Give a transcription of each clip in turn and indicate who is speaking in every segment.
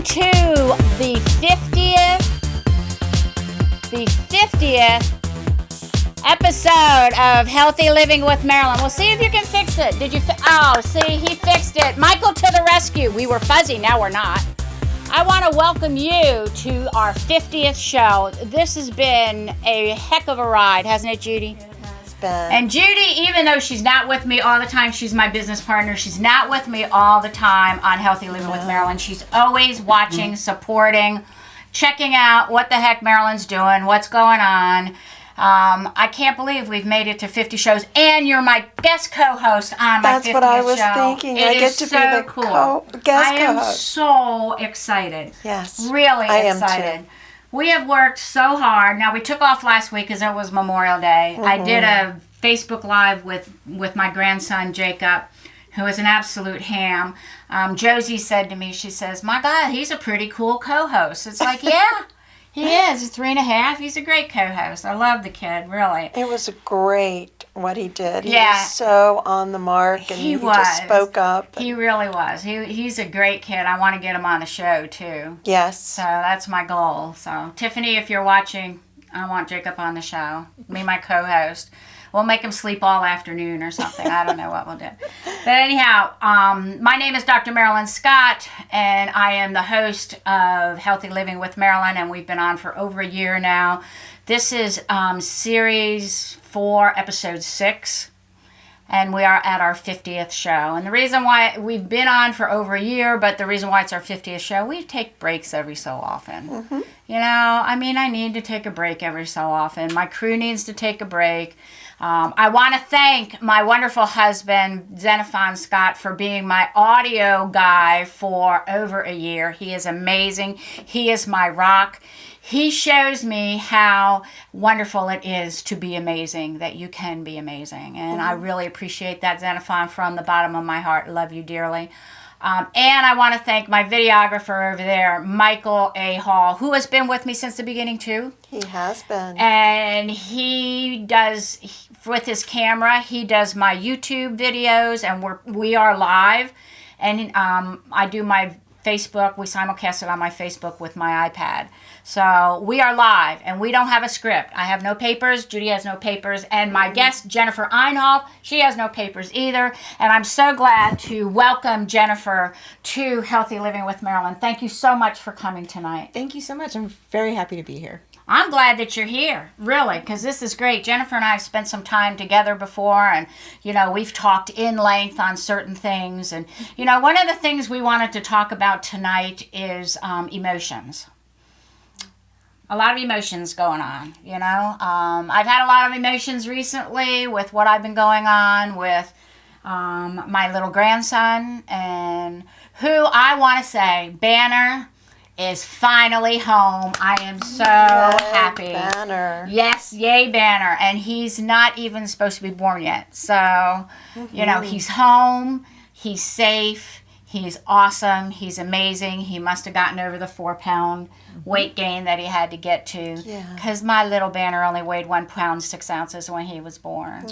Speaker 1: to the 50th episode of Healthy Living with Marilyn. We'll see if you can fix it. Did you? See, he fixed it. Michael to the rescue. We were fuzzy, now we're not. I want to welcome you to our 50th show. This has been a heck of a ride, hasn't it, Judy? And Judy, even though she's not with me all the time, she's my business partner. She's not with me all the time on Healthy Living with Marilyn. She's always watching, supporting, checking out what the heck Marilyn's doing, what's going on. I can't believe we've made it to 50 shows, and you're my guest co-host on my 50th show.
Speaker 2: That's what I was thinking. I get to be the guest co-host.
Speaker 1: I am so excited.
Speaker 2: Yes,
Speaker 1: really
Speaker 2: I
Speaker 1: excited.
Speaker 2: am too.
Speaker 1: We have worked so hard. Now, we took off last week because it was Memorial Day. I did a Facebook Live with my grandson, Jacob, who is an absolute ham. Josie said to me, she says, "My God, he's a pretty cool co-host." It's like, yeah, he is. He's 3.5. He's a great co-host. I love the kid, really.
Speaker 2: It was great what he did. He
Speaker 1: Yeah.
Speaker 2: was so on the mark, and he just spoke up.
Speaker 1: He really was. He's a great kid. I want to get him on the show, too.
Speaker 2: Yes.
Speaker 1: So that's my goal. So, Tiffany, if you're watching, I want Jacob on the show. Me, my co-host. We'll make him sleep all afternoon or something. I don't know what we'll do. But anyhow, my name is Dr. Marilyn Scott, and I am the host of Healthy Living with Marilyn, and we've been on for over a year now. This is Series 4, Episode 6, and we are at our 50th show. And the reason why we've been on for over a year, but the reason why it's our 50th show, we take breaks every so often. You know, I mean, I need to take a break every so often. My crew needs to take a break. I want to thank my wonderful husband, Xenophon Scott, for being my audio guy for over a year. He is amazing. He is my rock. He shows me how wonderful it is to be amazing, that you can be amazing. And I really appreciate that, Xenophon, from the bottom of my heart. Love you dearly. And I want to thank my videographer over there, Michael A. Hall, who has been with me since the beginning, too.
Speaker 2: He has been.
Speaker 1: And he does, with his camera, he does my YouTube videos, and we are live. And I do my Facebook. We simulcast it on my Facebook with my iPad. So we are live, and we don't have a script. I have no papers. Judy has no papers. And my guest, Jennifer Einolf, she has no papers either. And I'm so glad to welcome Jennifer to Healthy Living with Marilyn. Thank you so much for coming tonight.
Speaker 3: Thank you so much. I'm very happy to be here.
Speaker 1: I'm glad that you're here, really, because this is great. Jennifer and I have spent some time together before, and, you know, we've talked in length on certain things. And, you know, one of the things we wanted to talk about tonight is emotions. A lot of emotions going on, you know. I've had a lot of emotions recently with what I've been going on with my little grandson, and who I want to say, Banner, is finally home. I am so happy.
Speaker 2: Banner.
Speaker 1: Yes, yay, Banner. And he's not even supposed to be born yet. So, you know, he's home. He's safe. He's awesome. He's amazing. He must have gotten over the 4-pound weight gain that he had to get to. Because my little Banner only weighed 1 pound 6 ounces when he was born.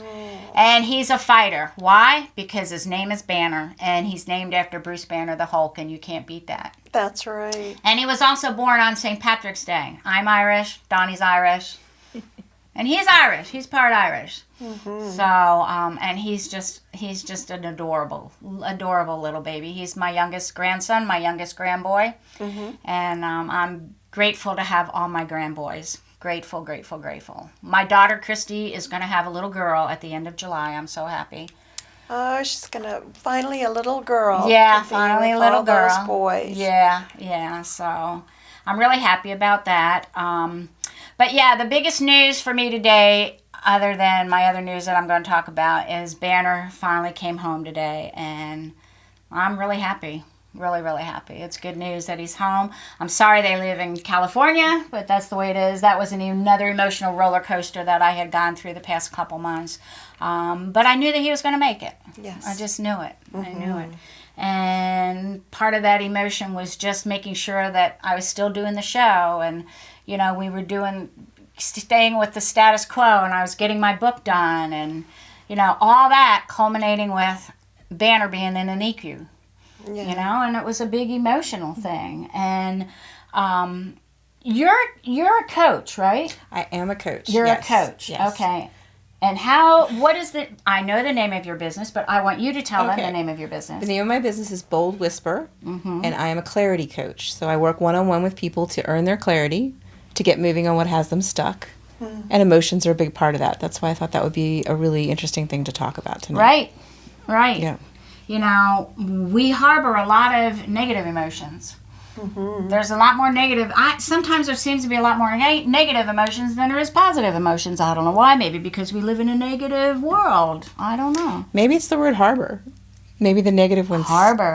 Speaker 1: And he's a fighter. Why? Because his name is Banner. And he's named after Bruce Banner, the Hulk. And you can't beat that.
Speaker 2: That's right.
Speaker 1: And he was also born on St. Patrick's Day. I'm Irish. Donnie's Irish. And he's Irish. He's part Irish. So, and he's just an adorable little baby. He's my youngest grandson, my youngest grandboy. And I'm grateful to have all my grandboys. Grateful, grateful, grateful. My daughter, Christy, is going to have a little girl at the end of July. I'm so happy.
Speaker 2: Oh, she's gonna finally a little girl.
Speaker 1: Yeah, finally a little girl.
Speaker 2: Those boys.
Speaker 1: Yeah. So I'm really happy about that. But yeah, the biggest news for me today, other than my other news that I'm going to talk about, is Banner finally came home today, and I'm really happy. Really, really happy. It's good news that he's home. I'm sorry they live in California, but that's the way it is. That was another emotional roller coaster that I had gone through the past couple months. But I knew that he was going to make it.
Speaker 2: Yes.
Speaker 1: I just knew it. I knew it. And part of that emotion was just making sure that I was still doing the show. And, you know, we were staying with the status quo, and I was getting my book done. And, you know, all that culminating with Banner being in an NICU.
Speaker 2: Yeah.
Speaker 1: you know, and it was a big emotional thing. And you're a coach, right?
Speaker 3: I am a coach.
Speaker 1: You're
Speaker 3: yes.
Speaker 1: a coach.
Speaker 3: Yes.
Speaker 1: Okay. And what is I know the name of your business, but I want you to tell them the name of your business.
Speaker 3: The name of my business is Bold Whisper, and I am a clarity coach. So I work one-on-one with people to earn their clarity, to get moving on what has them stuck. And emotions are a big part of that. That's why I thought that would be a really interesting thing to talk about tonight.
Speaker 1: Right.
Speaker 3: Yeah.
Speaker 1: You know, we harbor a lot of negative emotions. There's a lot more negative. Sometimes there seems to be a lot more negative emotions than there is positive emotions. I don't know why. Maybe because we live in a negative world. I don't know.
Speaker 3: Maybe it's the word harbor. Maybe the negative ones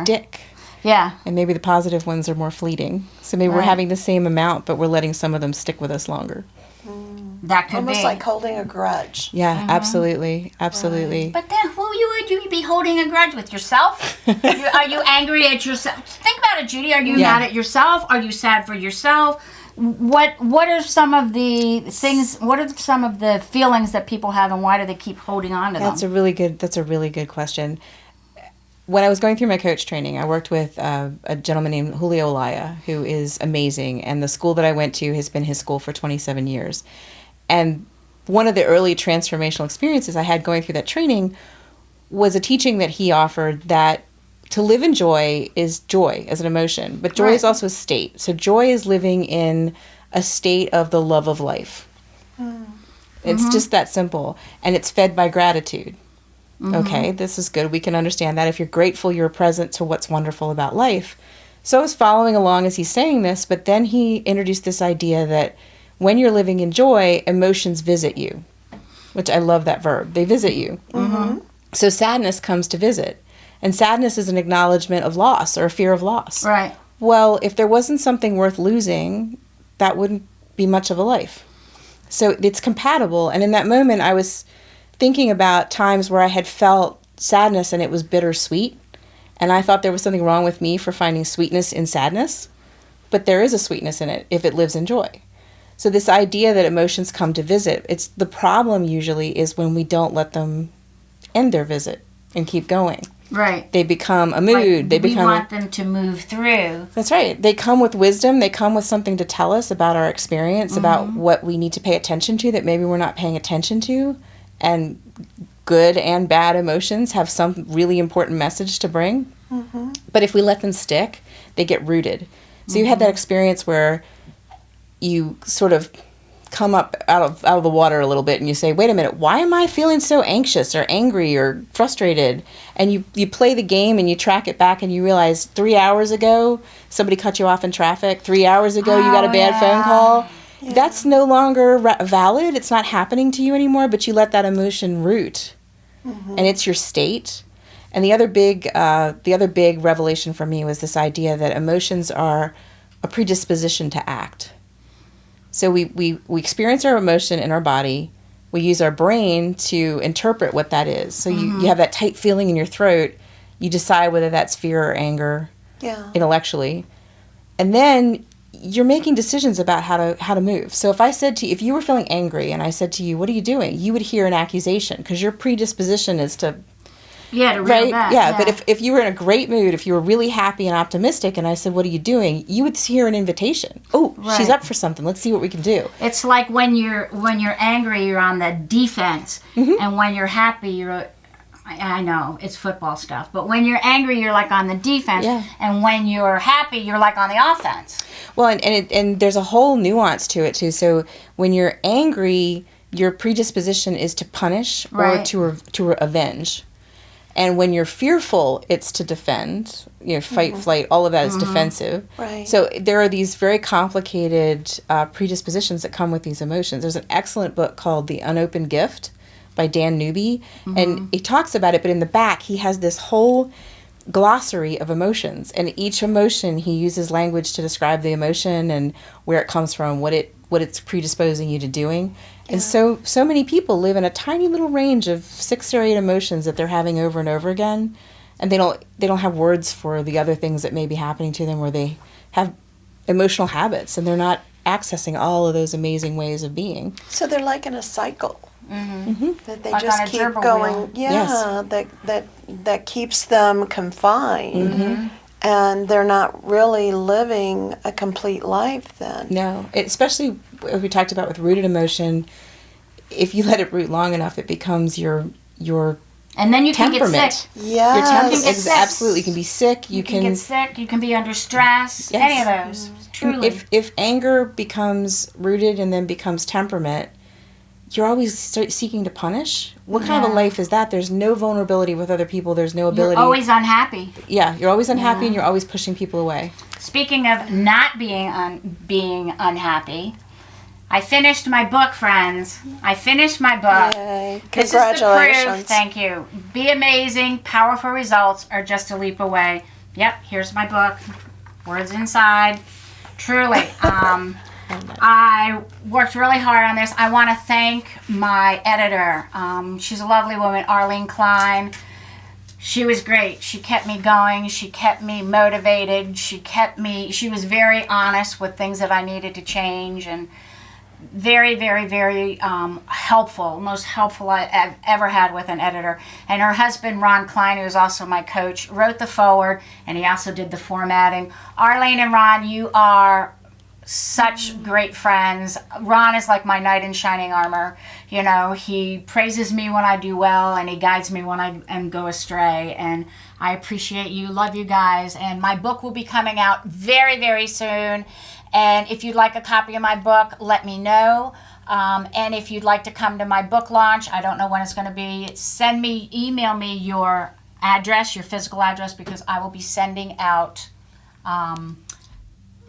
Speaker 3: stick.
Speaker 1: Yeah.
Speaker 3: And maybe the positive ones are more fleeting. So maybe we're having the same amount, but we're letting some of them stick with us longer.
Speaker 1: That could
Speaker 2: Almost
Speaker 1: be.
Speaker 2: like holding a grudge.
Speaker 3: Yeah, absolutely. Absolutely.
Speaker 1: But then who would you be holding a grudge with? Yourself? Are you angry at yourself? Think about it, Judy. Are you mad at yourself? Are you sad for yourself? What are some of the things, what are some of the feelings that people have, and why do they keep holding on to them?
Speaker 3: That's a really good question. When I was going through my coach training, I worked with a gentleman named Julio Olaya, who is amazing. And the school that I went to has been his school for 27 years. And one of the early transformational experiences I had going through that training was a teaching that he offered that to live in joy is joy as an emotion, but joy is also a state. So joy is living in a state of the love of life. It's just that simple. And it's fed by gratitude. Okay, this is good. We can understand that. If you're grateful, you're present to what's wonderful about life. So I was following along as he's saying this, but then he introduced this idea that when you're living in joy, emotions visit you, which I love that verb. They visit you. So sadness comes to visit. And sadness is an acknowledgement of loss or a fear of loss.
Speaker 1: Right.
Speaker 3: Well, if there wasn't something worth losing, that wouldn't be much of a life. So it's compatible. And in that moment, I was thinking about times where I had felt sadness and it was bittersweet. And I thought there was something wrong with me for finding sweetness in sadness. But there is a sweetness in it if it lives in joy. So this idea that emotions come to visit, it's the problem usually is when we don't let them end their visit and keep going.
Speaker 1: Right.
Speaker 3: They become a mood.
Speaker 1: We want them to move through.
Speaker 3: That's right. They come with wisdom. They come with something to tell us about our experience, about what we need to pay attention to that maybe we're not paying attention to. And good and bad emotions have some really important message to bring. But if we let them stick, they get rooted. So you had that experience where you sort of come up out of the water a little bit and you say, wait a minute, why am I feeling so anxious or angry or frustrated? And you play the game and you track it back and you realize 3 hours ago somebody cut you off in traffic. 3 hours ago you got a bad phone call. Yeah. That's no longer valid. It's not happening to you anymore, but you let that emotion root. And it's your state. And the other big revelation for me was this idea that emotions are a predisposition to act. So we experience our emotion in our body. We use our brain to interpret what that is. So you have that tight feeling in your throat. You decide whether that's fear or anger intellectually. And then you're making decisions about how to move. So if you were feeling angry and I said to you, what are you doing? You would hear an accusation because your predisposition is to...
Speaker 1: to reel back.
Speaker 3: Yeah, but if you were in a great mood, if you were really happy and optimistic, and I said, what are you doing? You would hear an invitation. Oh, she's up for something. Let's see what we can do.
Speaker 1: It's like when you're angry, you're on the defense. And when you're happy, you're... I know, it's football stuff. But when you're angry, you're like on the defense. Yeah. And when you're happy, you're like on the offense.
Speaker 3: Well, and there's a whole nuance to it, too. So when you're angry, your predisposition is to punish or to avenge. And when you're fearful, it's to defend, fight, flight, all of that is defensive.
Speaker 2: Right.
Speaker 3: So there are these very complicated predispositions that come with these emotions. There's an excellent book called The Unopened Gift by Dan Newby, and he talks about it, but in the back he has this whole glossary of emotions, and each emotion he uses language to describe the emotion and where it comes from, what it's predisposing you to doing. And so many people live in a tiny little range of 6 or 8 emotions that they're having over and over again, and they don't have words for the other things that may be happening to them, where they have emotional habits and they're not accessing all of those amazing ways of being.
Speaker 2: So they're like in a cycle. That they
Speaker 1: Like
Speaker 2: just
Speaker 1: on a
Speaker 2: keep
Speaker 1: gerbil
Speaker 2: going.
Speaker 1: wheel.
Speaker 2: Yeah, that keeps them confined, and they're not really living a complete life then.
Speaker 3: No, especially what we talked about with rooted emotion. If you let it root long enough, it becomes your
Speaker 1: And then you can get
Speaker 3: temperament.
Speaker 1: sick.
Speaker 2: Yeah,
Speaker 3: Your temperament
Speaker 1: You can get
Speaker 3: is
Speaker 1: sick.
Speaker 3: absolutely, you can be sick.
Speaker 1: You can get sick. You can be under stress.
Speaker 3: Yes.
Speaker 1: Any of those. Truly.
Speaker 3: If anger becomes rooted and then becomes temperament, you're always seeking to punish. What kind of a life is that? There's no vulnerability with other people. There's no ability.
Speaker 1: You're always unhappy.
Speaker 3: Yeah, you're always unhappy and you're always pushing people away.
Speaker 1: Speaking of not being unhappy, I finished my book, friends. I finished my book.
Speaker 2: Yay.
Speaker 1: This is the proof.
Speaker 2: Congratulations.
Speaker 1: Thank you. Be amazing. Powerful results are just a leap away. Yep, here's my book. Words inside. Truly. I worked really hard on this. I want to thank my editor. She's a lovely woman, Arlene Klein. She was great. She kept me going. She kept me motivated. She was very honest with things that I needed to change, and very, very, very helpful. Most helpful I've ever had with an editor. And her husband, Ron Klein, who is also my coach, wrote the foreword, and he also did the formatting. Arlene and Ron, you are such great friends. Ron is like my knight in shining armor. You know, he praises me when I do well, and he guides me when I go astray. And I appreciate you. Love you guys. And my book will be coming out very, very soon. And if you'd like a copy of my book, let me know. And if you'd like to come to my book launch, I don't know when it's going to be, email me your address, your physical address, because I will be sending out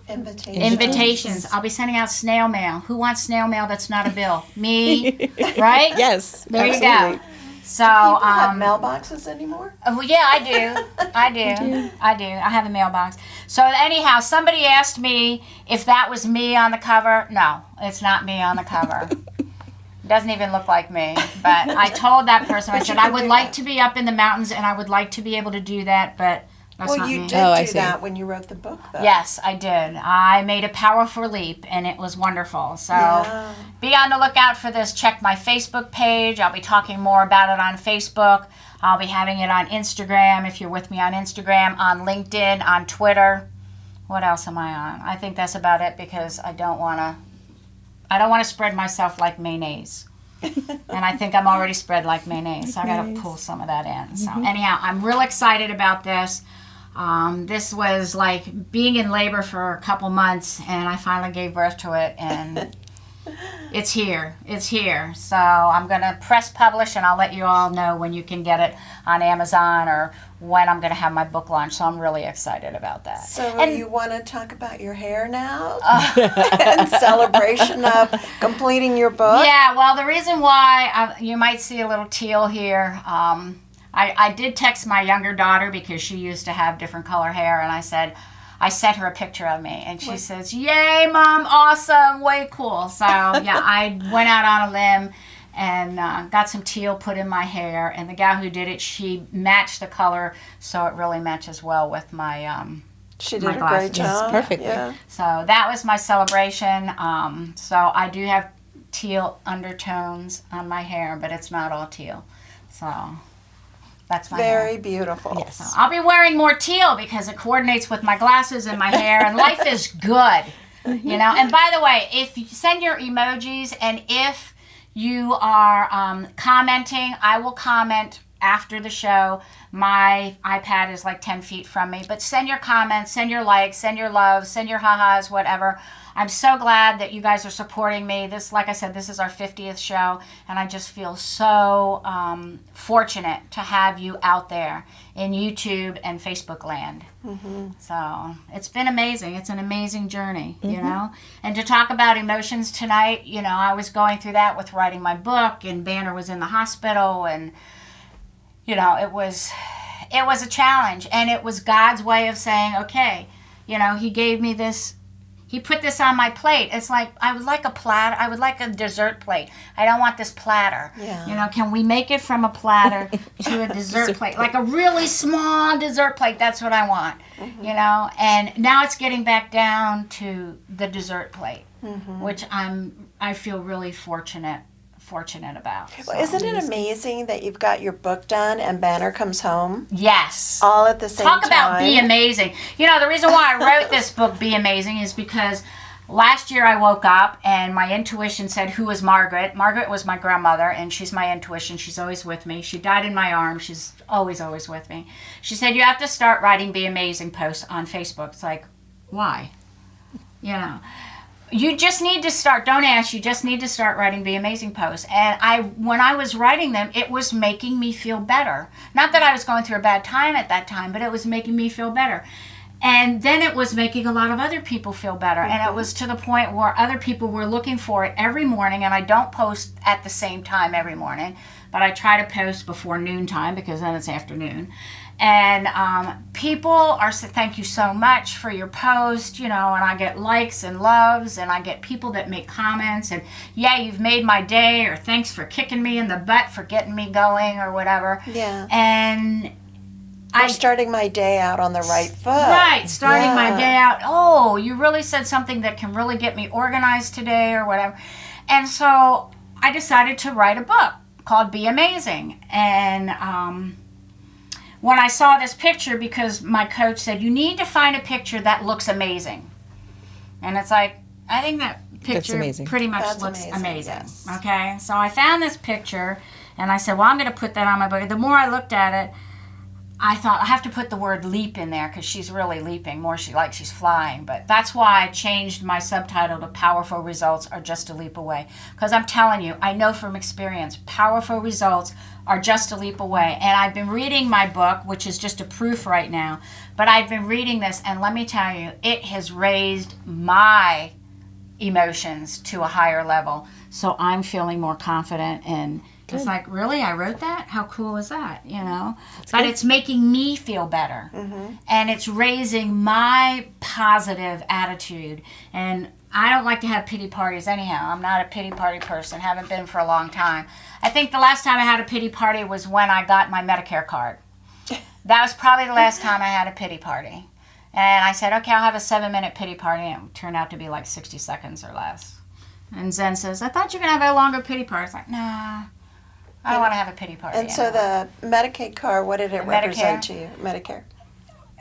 Speaker 1: invitations. I'll be sending out snail mail. Who wants snail mail that's not a bill? Me, right?
Speaker 3: Yes.
Speaker 1: There
Speaker 3: absolutely.
Speaker 1: you go. So,
Speaker 2: People have mailboxes anymore?
Speaker 1: well, yeah, I do. I have a mailbox. So anyhow, somebody asked me if that was me on the cover. No, it's not me on the cover. It doesn't even look like me. But I told that person, I said, I would like to be up in the mountains and I would like to be able to do that, but that's not
Speaker 2: Well, you
Speaker 1: me.
Speaker 2: did
Speaker 3: I
Speaker 2: do
Speaker 3: see.
Speaker 2: that when you wrote the book, though.
Speaker 1: Yes, I did. I made a powerful leap, and it was wonderful. So
Speaker 2: Yeah.
Speaker 1: be on the lookout for this. Check my Facebook page. I'll be talking more about it on Facebook. I'll be having it on Instagram, if you're with me on Instagram, on LinkedIn, on Twitter. What else am I on? I think that's about it, because I don't want to spread myself like mayonnaise. And I think I'm already spread like mayonnaise, so I got to pull some of that in. So anyhow, I'm real excited about this. This was like being in labor for a couple months, and I finally gave birth to it, and it's here. It's here. So I'm going to press publish, and I'll let you all know when you can get it on Amazon or when I'm going to have my book launch. So I'm really excited about that.
Speaker 2: So you want to talk about your hair now? In celebration of completing your book?
Speaker 1: Yeah, well, the reason why you might see a little teal here, I did text my younger daughter, because she used to have different color hair, and I sent her a picture of me, and she says, "Yay, Mom, awesome, way cool." So, yeah, I went out on a limb and got some teal put in my hair, and the gal who did it, she matched the color, so it really matches well with my
Speaker 2: She did
Speaker 1: my
Speaker 2: a
Speaker 1: glasses.
Speaker 2: great job.
Speaker 3: perfectly.
Speaker 2: Yeah.
Speaker 1: So that was my celebration. So I do have teal undertones on my hair, but it's not all teal. So that's my hair.
Speaker 2: Very beautiful.
Speaker 3: Yes.
Speaker 1: So I'll be wearing more teal because it coordinates with my glasses and my hair, and life is good, you know. And by the way, if you send your emojis, and if you are commenting, I will comment after the show. My iPad is like 10 feet from me, but send your comments, send your likes, send your love, send your ha-has, whatever. I'm so glad that you guys are supporting me. This, like I said, this is our 50th show, and I just feel so fortunate to have you out there in YouTube and Facebook land. So it's been amazing. It's an amazing journey, you know. And to talk about emotions tonight, you know, I was going through that with writing my book, and Banner was in the hospital, and you know, it was a challenge, and it was God's way of saying, okay, you know, he gave me this, he put this on my plate. It's like, I would like a platter, I would like a dessert plate. I don't want this platter.
Speaker 2: Yeah.
Speaker 1: You know, can we make it from a platter to a dessert plate? Like a really small dessert plate, that's what I want, you know? And now it's getting back down to the dessert plate, which I feel really fortunate fortunate about.
Speaker 2: Well,
Speaker 1: So.
Speaker 2: isn't it amazing that you've got your book done and Banner comes home
Speaker 1: Yes.
Speaker 2: all at the same time?
Speaker 1: Talk about Be Amazing. You know, the reason why I wrote this book, Be Amazing, is because last year I woke up and my intuition said, who is Margaret? Margaret was my grandmother, and she's my intuition. She's always with me. She died in my arms. She's always, always with me. She said, you have to start writing Be Amazing posts on Facebook. It's like, why? You know. You just need to start, don't ask, you just need to start writing Be Amazing posts. And when I was writing them, it was making me feel better. Not that I was going through a bad time at that time, but it was making me feel better. And then it was making a lot of other people feel better. And it was to the point where other people were looking for it every morning. And I don't post at the same time every morning, but I try to post before noontime because then it's afternoon. And people are saying, thank you so much for your post, you know, and I get likes and loves, and I get people that make comments, and yeah, you've made my day, or thanks for kicking me in the butt for getting me going, or whatever.
Speaker 2: Yeah.
Speaker 1: And
Speaker 2: Or starting my day out on the right foot.
Speaker 1: Right, starting my day out. Oh, you really said something that can really get me organized today, or whatever. And so I decided to write a book called Be Amazing. And when I saw this picture, because my coach said, you need to find a picture that looks amazing. And it's like, I think that picture pretty much looks amazing.
Speaker 2: Yes.
Speaker 1: Okay, so I found this picture, and I said, well, I'm going to put that on my book. The more I looked at it, I thought I have to put the word leap in there because she's really leaping more. She's flying. But that's why I changed my subtitle to Powerful Results Are Just a Leap Away. Because I'm telling you, I know from experience, powerful results are just a leap away. And I've been reading my book, which is just a proof right now. But I've been reading this, and let me tell you, it has raised my emotions to a higher level. So I'm feeling more confident and it's like, really? I wrote that? How cool is that? You know? But it's making me feel better. Mm-hmm. And it's raising my positive attitude. And I don't like to have pity parties anyhow. I'm not a pity party person. Haven't been for a long time. I think the last time I had a pity party was when I got my Medicare card. That was probably the last time I had a pity party. And I said, okay, I'll have a 7-minute pity party. And it turned out to be like 60 seconds or less. And Zen says, I thought you were going to have a longer pity party. It's like, nah. I don't want to have a pity party.
Speaker 2: And so the Medicaid card, what did it represent to you? Medicare?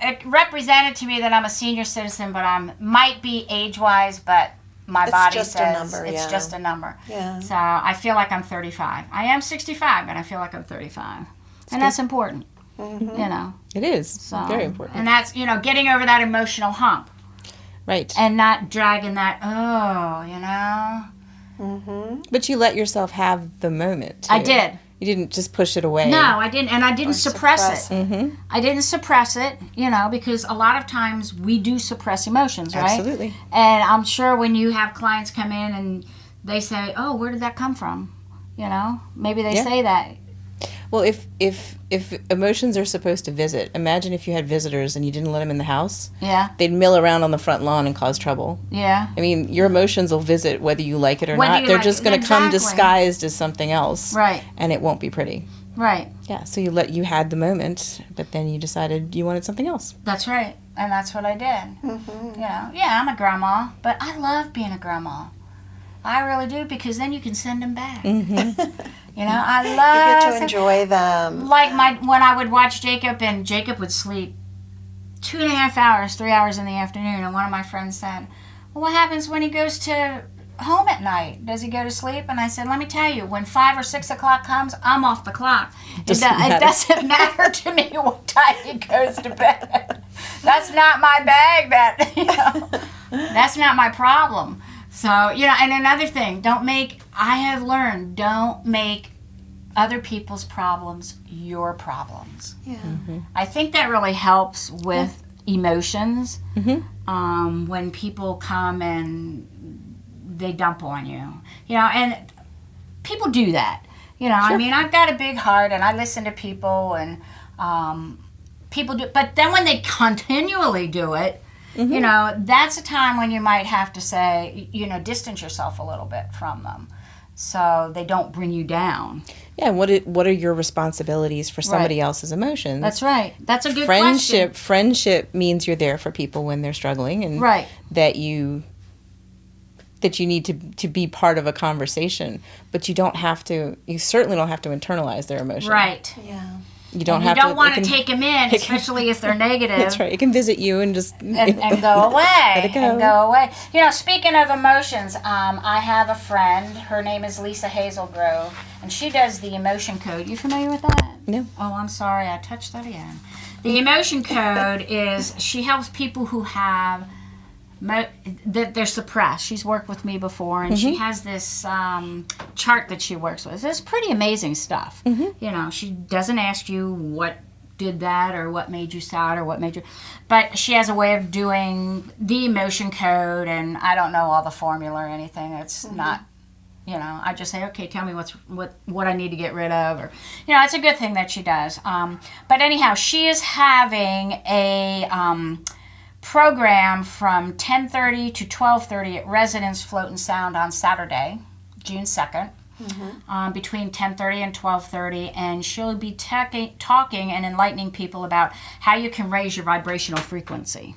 Speaker 1: It represented to me that I'm a senior citizen, but I might be age-wise, but my body says it's just a number.
Speaker 2: Yeah.
Speaker 1: So I feel like I'm 35. I am 65, but I feel like I'm 35. And that's important, you know.
Speaker 3: It is.
Speaker 1: So,
Speaker 3: very important.
Speaker 1: And that's, you know, getting over that emotional hump.
Speaker 3: Right.
Speaker 1: And not dragging that, you know.
Speaker 2: Mm-hmm.
Speaker 3: But you let yourself have the moment, too.
Speaker 1: I did.
Speaker 3: You didn't just push it away.
Speaker 1: No, I didn't. And I didn't suppress it.
Speaker 3: Mm-hmm.
Speaker 1: I didn't suppress it, you know, because a lot of times we do suppress emotions, right?
Speaker 3: Absolutely.
Speaker 1: And I'm sure when you have clients come in and they say, oh, where did that come from? You know, maybe they say that.
Speaker 3: Well, if emotions are supposed to visit, imagine if you had visitors and you didn't let them in the house.
Speaker 1: Yeah.
Speaker 3: They'd mill around on the front lawn and cause trouble.
Speaker 1: Yeah.
Speaker 3: I mean, your emotions will visit whether you like it or not. They're just going to come disguised as something else.
Speaker 1: Right.
Speaker 3: And it won't be pretty.
Speaker 1: Right.
Speaker 3: Yeah, so you had the moment, but then you decided you wanted something else.
Speaker 1: That's right. And that's what I did. Mm-hmm. You know, yeah, I'm a grandma, but I love being a grandma. I really do, because then you can send them back.
Speaker 3: Mm-hmm.
Speaker 1: You know, I love...
Speaker 2: You get to enjoy them.
Speaker 1: Like when I would watch Jacob, and Jacob would sleep 2.5 hours, 3 hours in the afternoon, and one of my friends said, well, what happens when he goes to home at night? Does he go to sleep? And I said, let me tell you, when 5 or 6 o'clock comes, I'm off the clock. It doesn't matter to me what time he goes to bed. That's not my bag. That's not my problem. So, you know, and another thing, I have learned, don't make other people's problems your problems.
Speaker 2: Yeah.
Speaker 3: Mm-hmm.
Speaker 1: I think that really helps with emotions.
Speaker 3: Mm-hmm.
Speaker 1: When people come and they dump on you. You know, and people do that. You know,
Speaker 3: Sure.
Speaker 1: I mean, I've got a big heart and I listen to people, and people do, but then when they continually do it,
Speaker 3: Mm-hmm.
Speaker 1: you know, that's a time when you might have to say, you know, distance yourself a little bit from them so they don't bring you down.
Speaker 3: Yeah, and what are your responsibilities for somebody else's emotions?
Speaker 1: That's right. That's a good question.
Speaker 3: Friendship means you're there for people when they're struggling, and that you that you need to be part of a conversation, but you certainly don't have to internalize their emotion.
Speaker 1: Right.
Speaker 2: Yeah.
Speaker 3: You don't
Speaker 1: want to take them in, especially if they're negative.
Speaker 3: That's right. It can visit you and just
Speaker 1: and go away.
Speaker 3: Let it go.
Speaker 1: And go away. You know, speaking of emotions, I have a friend. Her name is Lisa Hazelgrove, and she does the emotion code. You familiar with that?
Speaker 3: No.
Speaker 1: Oh, I'm sorry. I touched that again. The emotion code is she helps people who have that they're suppressed. She's worked with me before, and she has this chart that she works with. It's pretty amazing stuff. You know, she doesn't ask you what did that or what made you sad or what made you, but she has a way of doing the emotion code, and I don't know all the formula or anything. It's not, you know, I just say, okay, tell me what I need to get rid of, or, you know, it's a good thing that she does. But anyhow, she is having a program from 10:30 to 12:30 at Residence Float and Sound on Saturday, June 2nd, between 10:30 and 12:30, and she'll be talking and enlightening people about how you can raise your vibrational frequency.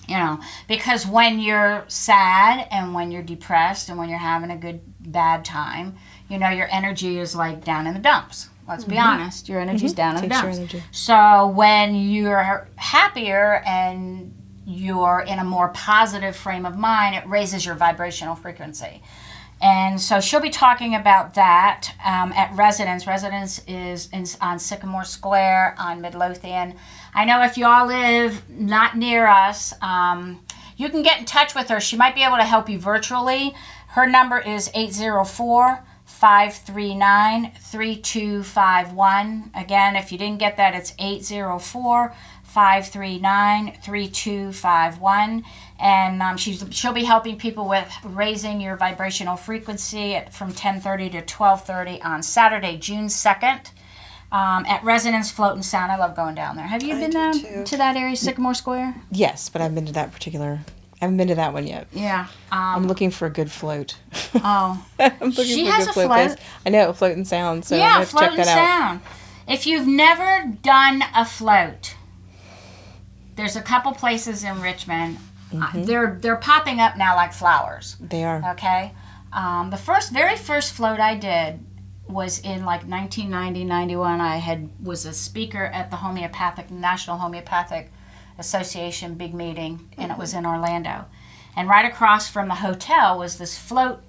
Speaker 1: You know, because when you're sad and when you're depressed and when you're having a bad time, you know, your energy is like down in the dumps. Let's be honest, your energy's down in the dumps. So when you're happier and you're in a more positive frame of mind, it raises your vibrational frequency. And so she'll be talking about that at Residence. Residence is on Sycamore Square on Midlothian. I know if you all live not near us, you can get in touch with her. She might be able to help you virtually. Her number is 804-539-3251. Again, if you didn't get that, it's 804-539-3251. And she'll be helping people with raising your vibrational frequency from 10:30 to 12:30 on Saturday, June 2nd, at Residence Float and Sound. I love going down there. Have you been down to that area, Sycamore Square?
Speaker 3: Yes, but I've been to that particular. I haven't been to that one yet.
Speaker 1: Yeah.
Speaker 3: I'm looking for a good float.
Speaker 1: Oh.
Speaker 3: I'm looking
Speaker 1: She
Speaker 3: for
Speaker 1: has
Speaker 3: a good
Speaker 1: a float.
Speaker 3: place. I know, Float and Sound. So
Speaker 1: Yeah,
Speaker 3: I have to
Speaker 1: Float
Speaker 3: check
Speaker 1: and
Speaker 3: that out.
Speaker 1: Sound. If you've never done a float, there's a couple places in Richmond. They're popping up now like flowers.
Speaker 3: They are.
Speaker 1: Okay. The very first float I did was in like 1990, 91. I was a speaker at the National Homeopathic Association big meeting, and it was in Orlando. And right across from the hotel was this float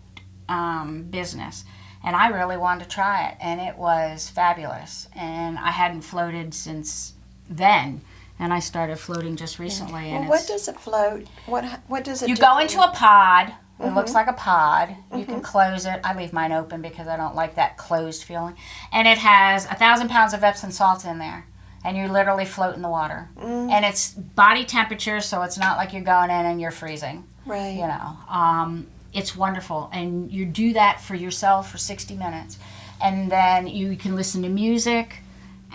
Speaker 1: business. And I really wanted to try it, and it was fabulous. And I hadn't floated since then. And I started floating just recently.
Speaker 2: Well,
Speaker 1: And
Speaker 2: what does it float? What does it
Speaker 1: you
Speaker 2: do?
Speaker 1: go into a pod. It looks like a pod. You can close it. I leave mine open because I don't like that closed feeling. And it has 1,000 pounds of Epsom salts in there. And you literally float in the water. And it's body temperature, so it's not like you're going in and you're freezing.
Speaker 2: Right.
Speaker 1: You know, it's wonderful. And you do that for yourself for 60 minutes. And then you can listen to music.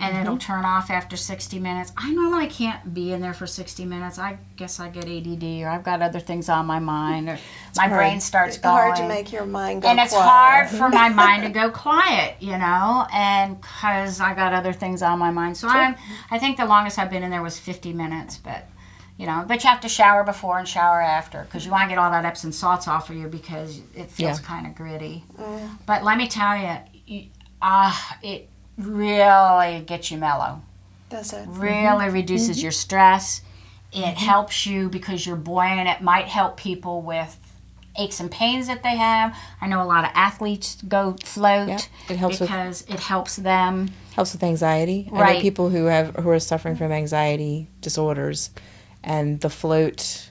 Speaker 1: And it'll turn off after 60 minutes. I normally can't be in there for 60 minutes. I guess I get ADD, or I've got other things on my mind, or my brain starts going.
Speaker 2: It's hard to make your mind go quiet.
Speaker 1: And it's hard for my mind to go quiet, you know, and because I got other things on my mind. So I think the longest I've been in there was 50 minutes, but, you know, but you have to shower before and shower after, because you want to get all that Epsom salts off of you because it feels kind of gritty. But let me tell you, it really gets you mellow.
Speaker 2: Does it?
Speaker 1: Really reduces your stress. It helps you because you're buoyant. It might help people with aches and pains that they have. I know a lot of athletes go float
Speaker 3: it helps
Speaker 1: because it helps them.
Speaker 3: Helps with anxiety.
Speaker 1: Right.
Speaker 3: I know people who are suffering from anxiety disorders, and the float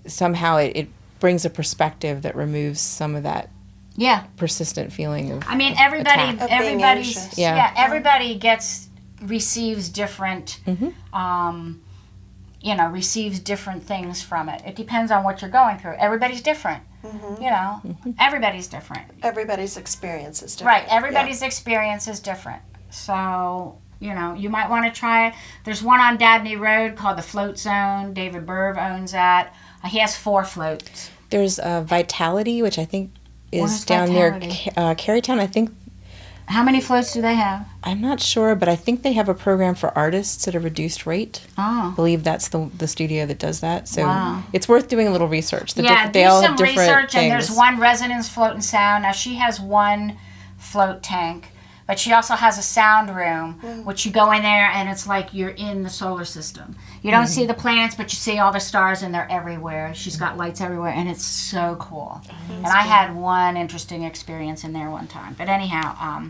Speaker 3: somehow it brings a perspective that removes some of that persistent feeling of
Speaker 1: everybody receives different receives different things from it. It depends on what you're going through. Everybody's different. You know, everybody's different.
Speaker 2: Everybody's experience is different.
Speaker 1: Right, everybody's experience is different. So, you know, you might want to try it. There's one on Dabney Road called the Float Zone. David Burv owns that. He has 4 floats.
Speaker 3: There's Vitality, which I think is down near Carytown. I think
Speaker 1: How many floats do they have?
Speaker 3: I'm not sure, but I think they have a program for artists at a reduced rate.
Speaker 1: Oh.
Speaker 3: I believe that's the studio that does that. So
Speaker 1: Wow.
Speaker 3: it's worth doing a little research.
Speaker 1: They
Speaker 3: all
Speaker 1: some
Speaker 3: have different
Speaker 1: research,
Speaker 3: things.
Speaker 1: and there's one Resonance Float and Sound. Now, she has one float tank, but she also has a sound room, which you go in there, and it's like you're in the solar system. You don't see the planets, but you see all the stars, and they're everywhere. She's got lights everywhere, and it's so cool. And I had one interesting experience in there one time. But anyhow,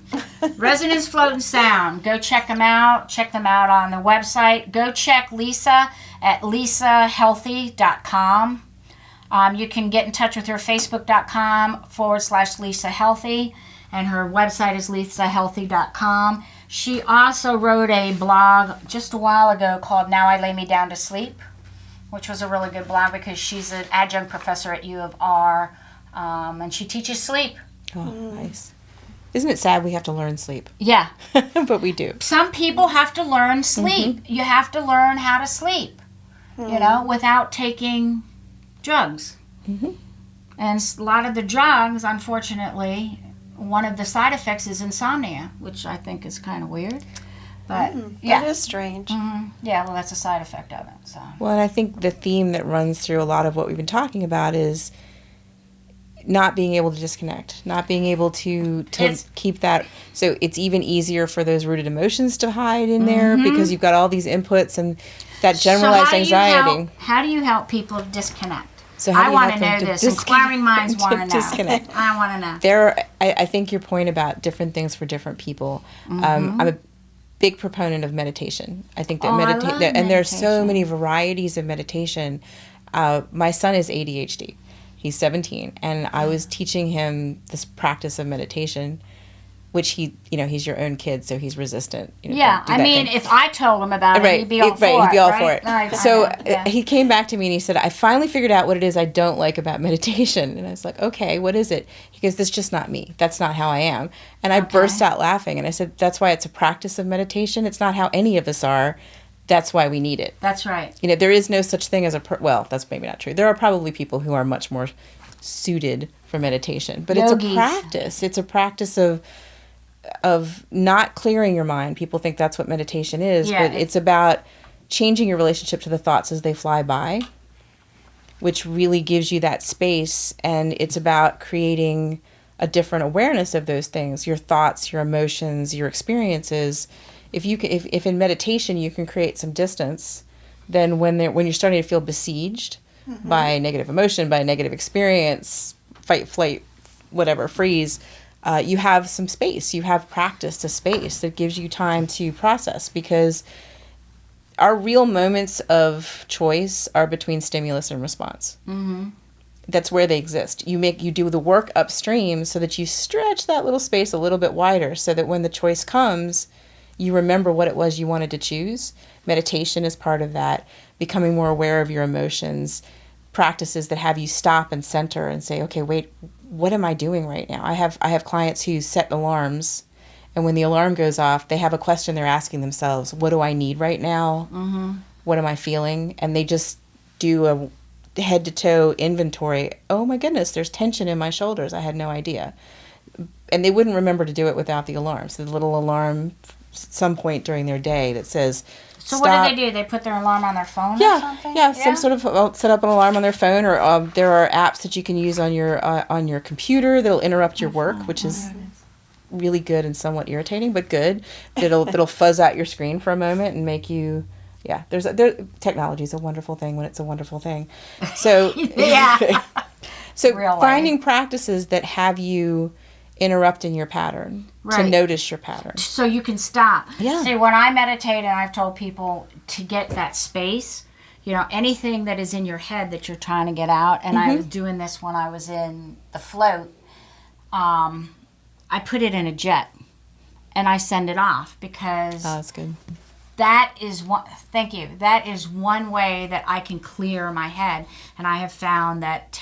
Speaker 1: Resonance Float and Sound. Go check them out. Check them out on the website. Go check Lisa at lisahealthy.com. You can get in touch with her, facebook.com/Lisa Healthy. And her website is lisahealthy.com. She also wrote a blog just a while ago called Now I Lay Me Down to Sleep, which was a really good blog because she's an adjunct professor at U of R, and she teaches sleep.
Speaker 3: Oh, nice. Isn't it sad we have to learn sleep?
Speaker 1: Yeah.
Speaker 3: But we do.
Speaker 1: Some people have to learn sleep. You have to learn how to sleep, without taking drugs. And a lot of the drugs, unfortunately, one of the side effects is insomnia, which I think is kind of weird. But
Speaker 2: That is strange.
Speaker 1: Yeah, well, that's a side effect of it. So.
Speaker 3: Well, and I think the theme that runs through a lot of what we've been talking about is not being able to disconnect, not being able to keep that. So it's even easier for those rooted emotions to hide in there because you've got all these inputs and that generalized anxiety.
Speaker 1: How do you help people disconnect?
Speaker 3: So
Speaker 1: I want to know this. Inquiring minds want to know.
Speaker 3: Disconnect.
Speaker 1: I want to know.
Speaker 3: I think your point about different things for different people. I'm a big proponent of meditation. I think that and there's so many varieties of meditation. My son is ADHD. He's 17, and I was teaching him this practice of meditation, which he's your own kid, so he's resistant.
Speaker 1: If I told him about it, he'd be all for it.
Speaker 3: He'd be all for
Speaker 1: right?
Speaker 3: it.
Speaker 1: Right.
Speaker 3: So he came back to me and he said, I finally figured out what it is I don't like about meditation. And I was like, okay, what is it? He goes, that's just not me. That's not how I am. And I burst out laughing. And I said, that's why it's a practice of meditation. It's not how any of us are. That's why we need it.
Speaker 1: That's right.
Speaker 3: There is no such thing as well, that's maybe not true. There are probably people who are much more suited for meditation. But it's a practice. It's a practice of not clearing your mind. People think that's what meditation is, but it's about changing your relationship to the thoughts as they fly by, which really gives you that space, and it's about creating a different awareness of those things, your thoughts, your emotions, your experiences. If in meditation you can create some distance, then when you're starting to feel besieged by negative emotion, by negative experience, fight, flight, whatever, freeze, you have some space. You have practice to space that gives you time to process, because our real moments of choice are between stimulus and response. That's where they exist. You do the work upstream so that you stretch that little space a little bit wider, so that when the choice comes, you remember what it was you wanted to choose. Meditation is part of that. Becoming more aware of your emotions, practices that have you stop and center and say, okay, wait, what am I doing right now? I have clients who set alarms, and when the alarm goes off, they have a question they're asking themselves: what do I need right now? What am I feeling? And they just do a head to toe inventory. Oh my goodness, there's tension in my shoulders. I had no idea. And they wouldn't remember to do it without the alarm. So the little alarm at some point during their day that says,
Speaker 1: so
Speaker 3: stop.
Speaker 1: What do? They put their alarm on their phone or something?
Speaker 3: Yeah, some sort of set up an alarm on their phone, or there are apps that you can use on your computer that'll interrupt your work, which is really good and somewhat irritating, but good. That'll fuzz out your screen for a moment and make you. Yeah, technology is a wonderful thing when it's a wonderful thing. So so finding practices that have you interrupt in your pattern, to notice your pattern,
Speaker 1: so you can stop. See, when I meditate, and I've told people to get that space, anything that is in your head that you're trying to get out, and I was doing this when I was in the float, I put it in a jet and I send it off, because
Speaker 3: that's good.
Speaker 1: That is one. Thank you. That is one way that I can clear my head, and I have found that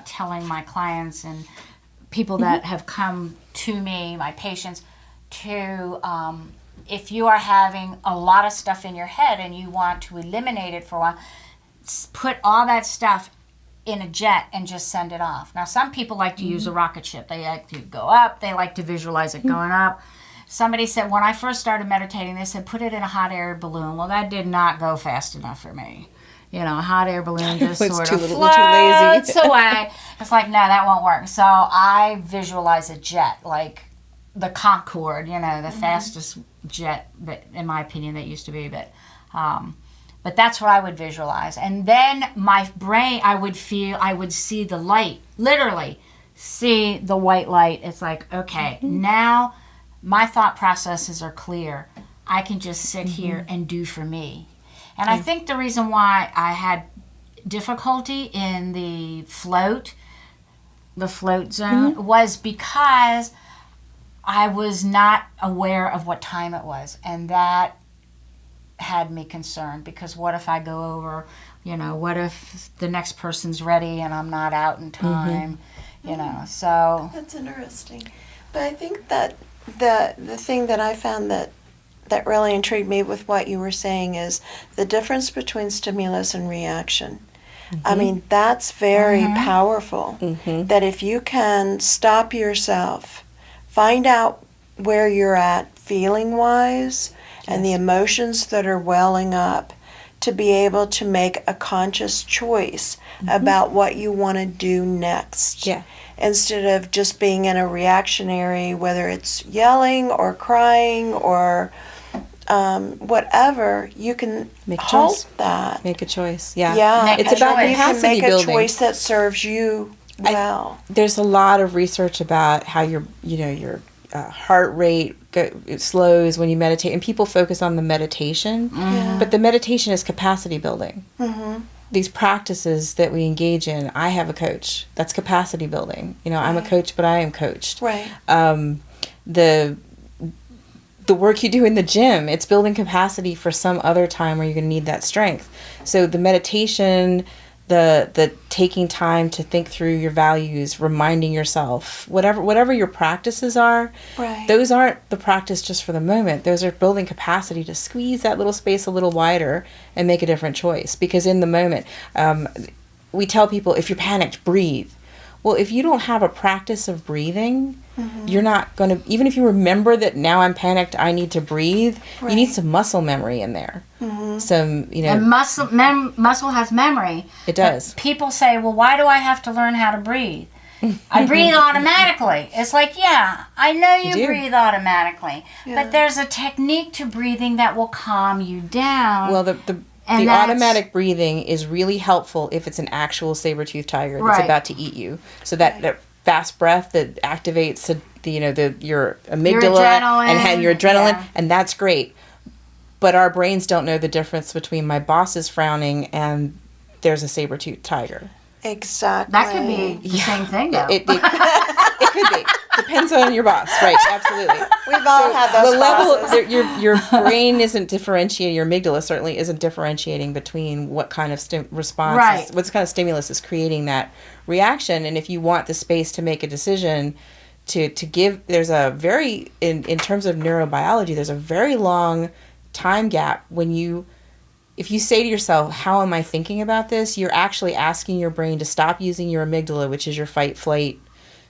Speaker 1: telling my clients and people that have come to me, my patients, to if you are having a lot of stuff in your head and you want to eliminate it for a while, put all that stuff in a jet and just send it off. Now, some people like to use a rocket ship. They like to go up. They like to visualize it going up. somebody said, when I first started meditating, they said, put it in a hot air balloon. Well, that did not go fast enough for me. You know, a hot air balloon just
Speaker 3: It's
Speaker 1: sort
Speaker 3: too
Speaker 1: of
Speaker 3: little,
Speaker 1: floats
Speaker 3: too lazy.
Speaker 1: away. It's like, no, that won't work. So I visualize a jet, like the Concorde, you know, the fastest jet, that, in my opinion, that used to be. But that's what I would visualize. And then my brain, I would see the light, literally see the white light. It's like, okay, now my thought processes are clear. I can just sit here and do for me. And I think the reason why I had difficulty in the float zone, was because I was not aware of what time it was. And that had me concerned, because what if I go over, you know, what if the next person's ready and I'm not out in time, you know, so.
Speaker 2: That's interesting. But I think that the thing that I found that really intrigued me with what you were saying is the difference between stimulus and reaction. I mean, that's very powerful. That if you can stop yourself, find out where you're at feeling-wise, and the emotions that are welling up, to be able to make a conscious choice about what you want to do next.
Speaker 3: Yeah.
Speaker 2: Instead of just being in a reactionary, whether it's yelling or crying or whatever, you can
Speaker 3: Make a
Speaker 2: halt
Speaker 3: choice.
Speaker 2: that.
Speaker 3: Make a choice. Yeah.
Speaker 2: Yeah,
Speaker 1: Make
Speaker 3: It's
Speaker 1: a
Speaker 3: about
Speaker 1: choice.
Speaker 2: you can
Speaker 3: capacity
Speaker 2: make a
Speaker 3: building.
Speaker 2: choice that serves you well.
Speaker 3: There's a lot of research about how your heart rate it slows when you meditate, and people focus on the meditation, but the meditation is capacity building. These practices that we engage in, I have a coach. That's capacity building. You know, I'm a coach, but I am coached.
Speaker 2: Right.
Speaker 3: The work you do in the gym, it's building capacity for some other time where you're going to need that strength. So the meditation, the taking time to think through your values, reminding yourself, whatever your practices are,
Speaker 2: Right.
Speaker 3: those aren't the practice just for the moment. Those are building capacity to squeeze that little space a little wider and make a different choice. Because in the moment, we tell people, if you're panicked, breathe. Well, if you don't have a practice of breathing, you're not going to, even if you remember that now I'm panicked, I need to breathe, you need some muscle memory in there. Some, you know.
Speaker 1: And muscle has memory.
Speaker 3: It does.
Speaker 1: But people say, well, why do I have to learn how to breathe? I breathe automatically. It's like, yeah, I know you
Speaker 3: do.
Speaker 1: breathe automatically.
Speaker 2: Yeah.
Speaker 1: But there's a technique to breathing that will calm you down.
Speaker 3: Well, the
Speaker 1: And that's-
Speaker 3: automatic breathing is really helpful if it's an actual saber-toothed tiger that's
Speaker 1: Right.
Speaker 3: about to eat you. So that fast breath that activates your amygdala and your adrenaline,
Speaker 1: yeah.
Speaker 3: and that's great. But our brains don't know the difference between my boss is frowning and there's a saber-toothed tiger.
Speaker 2: Exactly.
Speaker 1: That could be the same thing, though.
Speaker 3: It could be. Depends on your boss, right? Absolutely.
Speaker 2: We've all had those
Speaker 3: The level,
Speaker 2: bosses.
Speaker 3: your brain isn't differentiating. Your amygdala certainly isn't differentiating between what kind of response,
Speaker 1: Right.
Speaker 3: what kind of stimulus is creating that reaction. And if you want the space to make a decision, to give, there's a very in terms of neurobiology, there's a very long time gap when if you say to yourself, how am I thinking about this? You're actually asking your brain to stop using your amygdala, which is your fight, flight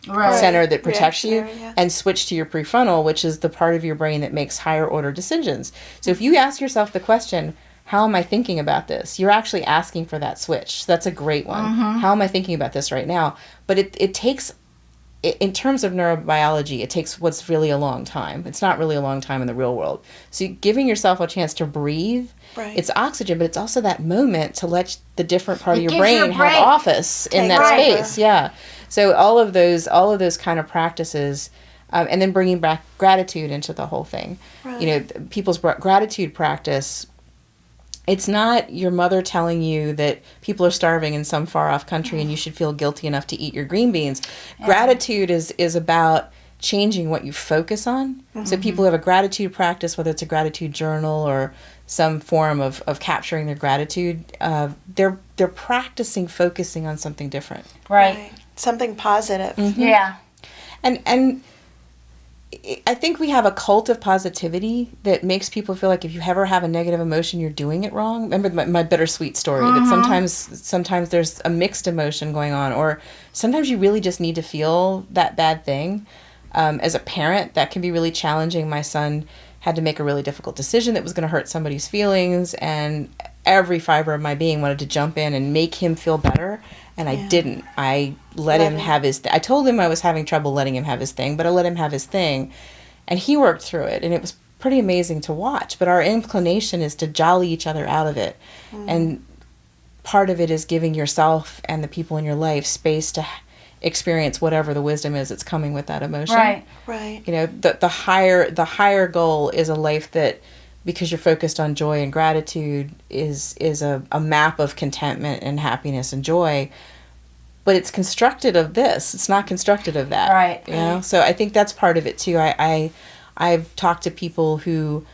Speaker 1: Right.
Speaker 3: center that protects you,
Speaker 2: Reactionary, yeah.
Speaker 3: and switch to your prefrontal, which is the part of your brain that makes higher order decisions. So if you ask yourself the question, how am I thinking about this? You're actually asking for that switch. That's a great one. How am I thinking about this right now? But it takes, in terms of neurobiology, it takes what's really a long time. It's not really a long time in the real world. So giving yourself a chance to breathe,
Speaker 2: Right.
Speaker 3: it's oxygen, but it's also that moment to let the different part of your
Speaker 1: gives
Speaker 3: brain
Speaker 1: your
Speaker 3: have
Speaker 1: brain-
Speaker 3: office in
Speaker 2: Take
Speaker 3: that
Speaker 2: over.
Speaker 3: space. Yeah. So all of those kind of practices, and then bringing back gratitude into the whole thing.
Speaker 2: Right.
Speaker 3: You know, people's gratitude practice. It's not your mother telling you that people are starving in some far off country and you should feel guilty enough to eat your green beans. Gratitude is about changing what you focus on. So people have a gratitude practice, whether it's a gratitude journal or some form of capturing their gratitude. They're practicing focusing on something different.
Speaker 1: Right.
Speaker 2: Something positive.
Speaker 1: Yeah.
Speaker 3: And I think we have a cult of positivity that makes people feel like if you ever have a negative emotion, you're doing it wrong. Remember my bittersweet story, that sometimes there's a mixed emotion going on, or sometimes you really just need to feel that bad thing. As a parent, that can be really challenging. My son had to make a really difficult decision that was going to hurt somebody's feelings, and every fiber of my being wanted to jump in and make him feel better, and I didn't. I let him have his I told him I was having trouble letting him have his thing, but I let him have his thing, and he worked through it, and it was pretty amazing to watch. But our inclination is to jolly each other out of it, and part of it is giving yourself and the people in your life space to experience whatever the wisdom is that's coming with that emotion.
Speaker 2: Right.
Speaker 3: You know, the higher goal is a life that, because you're focused on joy and gratitude, is a map of contentment and happiness and joy. But it's constructed of this. It's not constructed of that.
Speaker 1: Right.
Speaker 3: You know? So I think that's part of it too. I've talked to people who,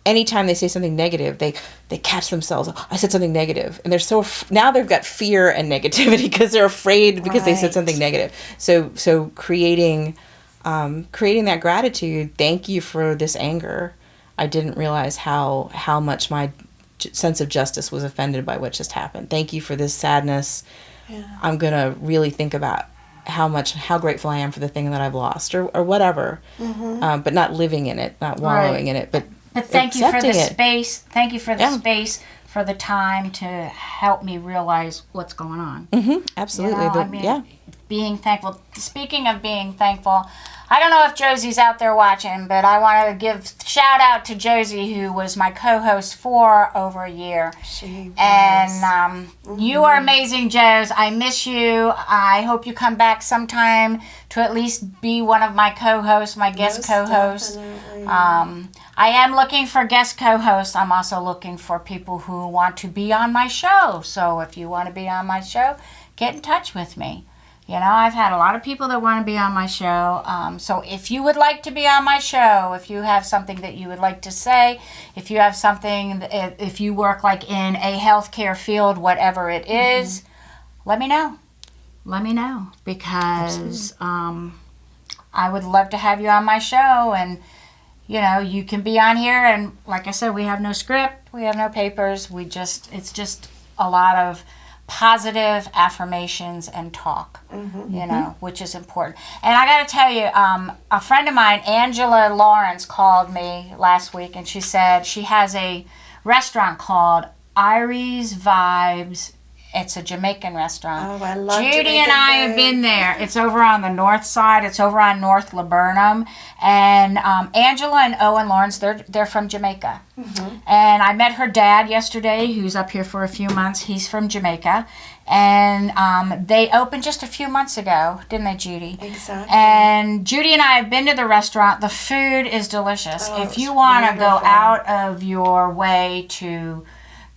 Speaker 3: anytime they say something negative, they catch themselves. I said something negative, and they're so now they've got fear and negativity because they're afraid because they said something negative. So creating that gratitude. Thank you for this anger. I didn't realize how much my sense of justice was offended by what just happened. Thank you for this sadness. Yeah. I'm gonna really think about how grateful I am for the thing that I've lost, or whatever. But not living in it, not wallowing in it, but
Speaker 1: thank you for the
Speaker 3: it.
Speaker 1: space. Thank you for the space, for the time to help me realize what's going on.
Speaker 3: Absolutely.
Speaker 1: You know, being thankful. Speaking of being thankful, I don't know if Josie's out there watching, but I want to give shout out to Josie, who was my co-host for over a year.
Speaker 2: She was.
Speaker 1: And you are amazing, Josie. I miss you. I hope you come back sometime to at least be one of my co-hosts, my guest co-hosts. I am looking for guest co-hosts. I'm also looking for people who want to be on my show. So if you want to be on my show, get in touch with me. You know, I've had a lot of people that want to be on my show. So if you would like to be on my show, if you have something that you would like to say, if you have something, if you work like in a healthcare field, whatever it is, let me know. Let me know, because I would love to have you on my show. And, you know, you can be on here. And like I said, we have no script. We have no papers. It's just a lot of positive affirmations and talk, you know, which is important. And I got to tell you, a friend of mine, Angela Lawrence, called me last week, and she said she has a restaurant called Irie's Vibes. It's a Jamaican restaurant.
Speaker 2: Oh, I love
Speaker 1: Judy
Speaker 2: Jamaican
Speaker 1: and I
Speaker 2: food.
Speaker 1: have been there. It's over on the north side. It's over on North Laburnum. And Angela and Owen Lawrence, they're from Jamaica. And I met her dad yesterday, who's up here for a few months. He's from Jamaica. And they opened just a few months ago, didn't they, Judy?
Speaker 2: Exactly.
Speaker 1: And Judy and I have been to the restaurant. The food is delicious.
Speaker 2: Oh,
Speaker 1: if you want to go
Speaker 2: wonderful.
Speaker 1: out of your way to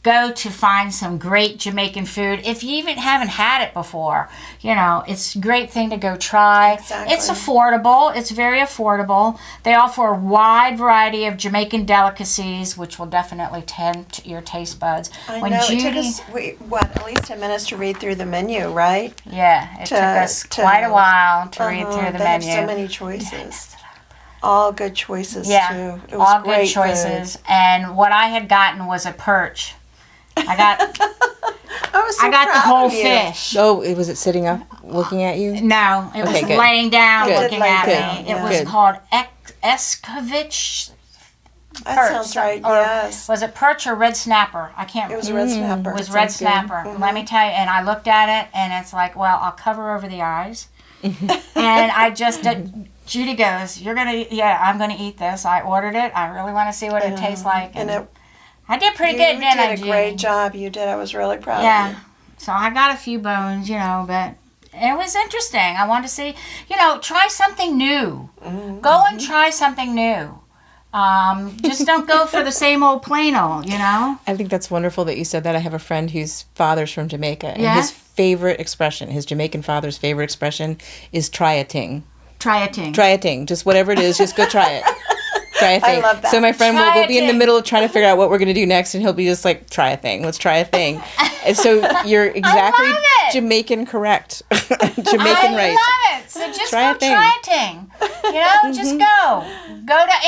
Speaker 1: go to find some great Jamaican food, if you even haven't had it before, you know, it's a great thing to go try.
Speaker 2: Exactly.
Speaker 1: It's affordable. It's very affordable. They offer a wide variety of Jamaican delicacies, which will definitely tempt your taste buds.
Speaker 2: I know. It took us, at least 10 minutes to read through the menu, right?
Speaker 1: Yeah, it took us quite a while to read through the
Speaker 2: they
Speaker 1: menu.
Speaker 2: have so many choices. All good choices,
Speaker 1: Yeah,
Speaker 2: too. It was
Speaker 1: all
Speaker 2: great
Speaker 1: good choices.
Speaker 2: food.
Speaker 1: And what I had gotten was a perch. I got
Speaker 2: I
Speaker 1: got the
Speaker 2: proud
Speaker 1: whole
Speaker 2: of you.
Speaker 1: fish.
Speaker 3: Oh, was it sitting up looking at you?
Speaker 1: No, it was
Speaker 3: good.
Speaker 1: laying down
Speaker 3: Good.
Speaker 1: looking
Speaker 2: Lay
Speaker 1: at
Speaker 2: down,
Speaker 1: me.
Speaker 2: yeah.
Speaker 1: It was
Speaker 3: Good.
Speaker 1: called Escovitch.
Speaker 2: That
Speaker 1: Perch,
Speaker 2: sounds right,
Speaker 1: or
Speaker 2: yes.
Speaker 1: Was it perch or red snapper? I can't
Speaker 2: It was
Speaker 1: remember.
Speaker 2: red snapper.
Speaker 1: It was red
Speaker 3: sounds good.
Speaker 1: snapper. Let me tell you, and I looked at it, and it's like, well, I'll cover over the eyes. And I just, Judy goes, I'm going to eat this. I ordered it. I really want to see what it tastes like.
Speaker 2: And
Speaker 1: I did pretty
Speaker 2: you
Speaker 1: good, didn't I,
Speaker 2: did a
Speaker 1: Judy?
Speaker 2: great job. You did. I was really proud of
Speaker 1: Yeah.
Speaker 2: you.
Speaker 1: So I got a few bones, you know, but it was interesting. I wanted to see, you know, try something new. Go and try something new. Just don't go for the same old plain old, you know?
Speaker 3: I think that's wonderful that you said that. I have a friend whose father's from Jamaica, and
Speaker 1: Yeah?
Speaker 3: his favorite expression, his Jamaican father's favorite expression, is try a ting.
Speaker 1: Try a ting.
Speaker 3: Try a ting. Just whatever it is, just go try it. Try a thing.
Speaker 2: love that.
Speaker 3: So my friend
Speaker 1: Try
Speaker 3: will
Speaker 1: a
Speaker 3: be in the
Speaker 1: thing.
Speaker 3: middle of trying to figure out what we're going to do next, and he'll be just like, try a thing. Let's try a thing. And so you're exactly
Speaker 1: love it.
Speaker 3: Jamaican correct. Jamaican
Speaker 1: I
Speaker 3: right.
Speaker 1: love it. So just
Speaker 3: Try a
Speaker 1: go
Speaker 3: thing.
Speaker 1: try a ting. You know, just go. Go to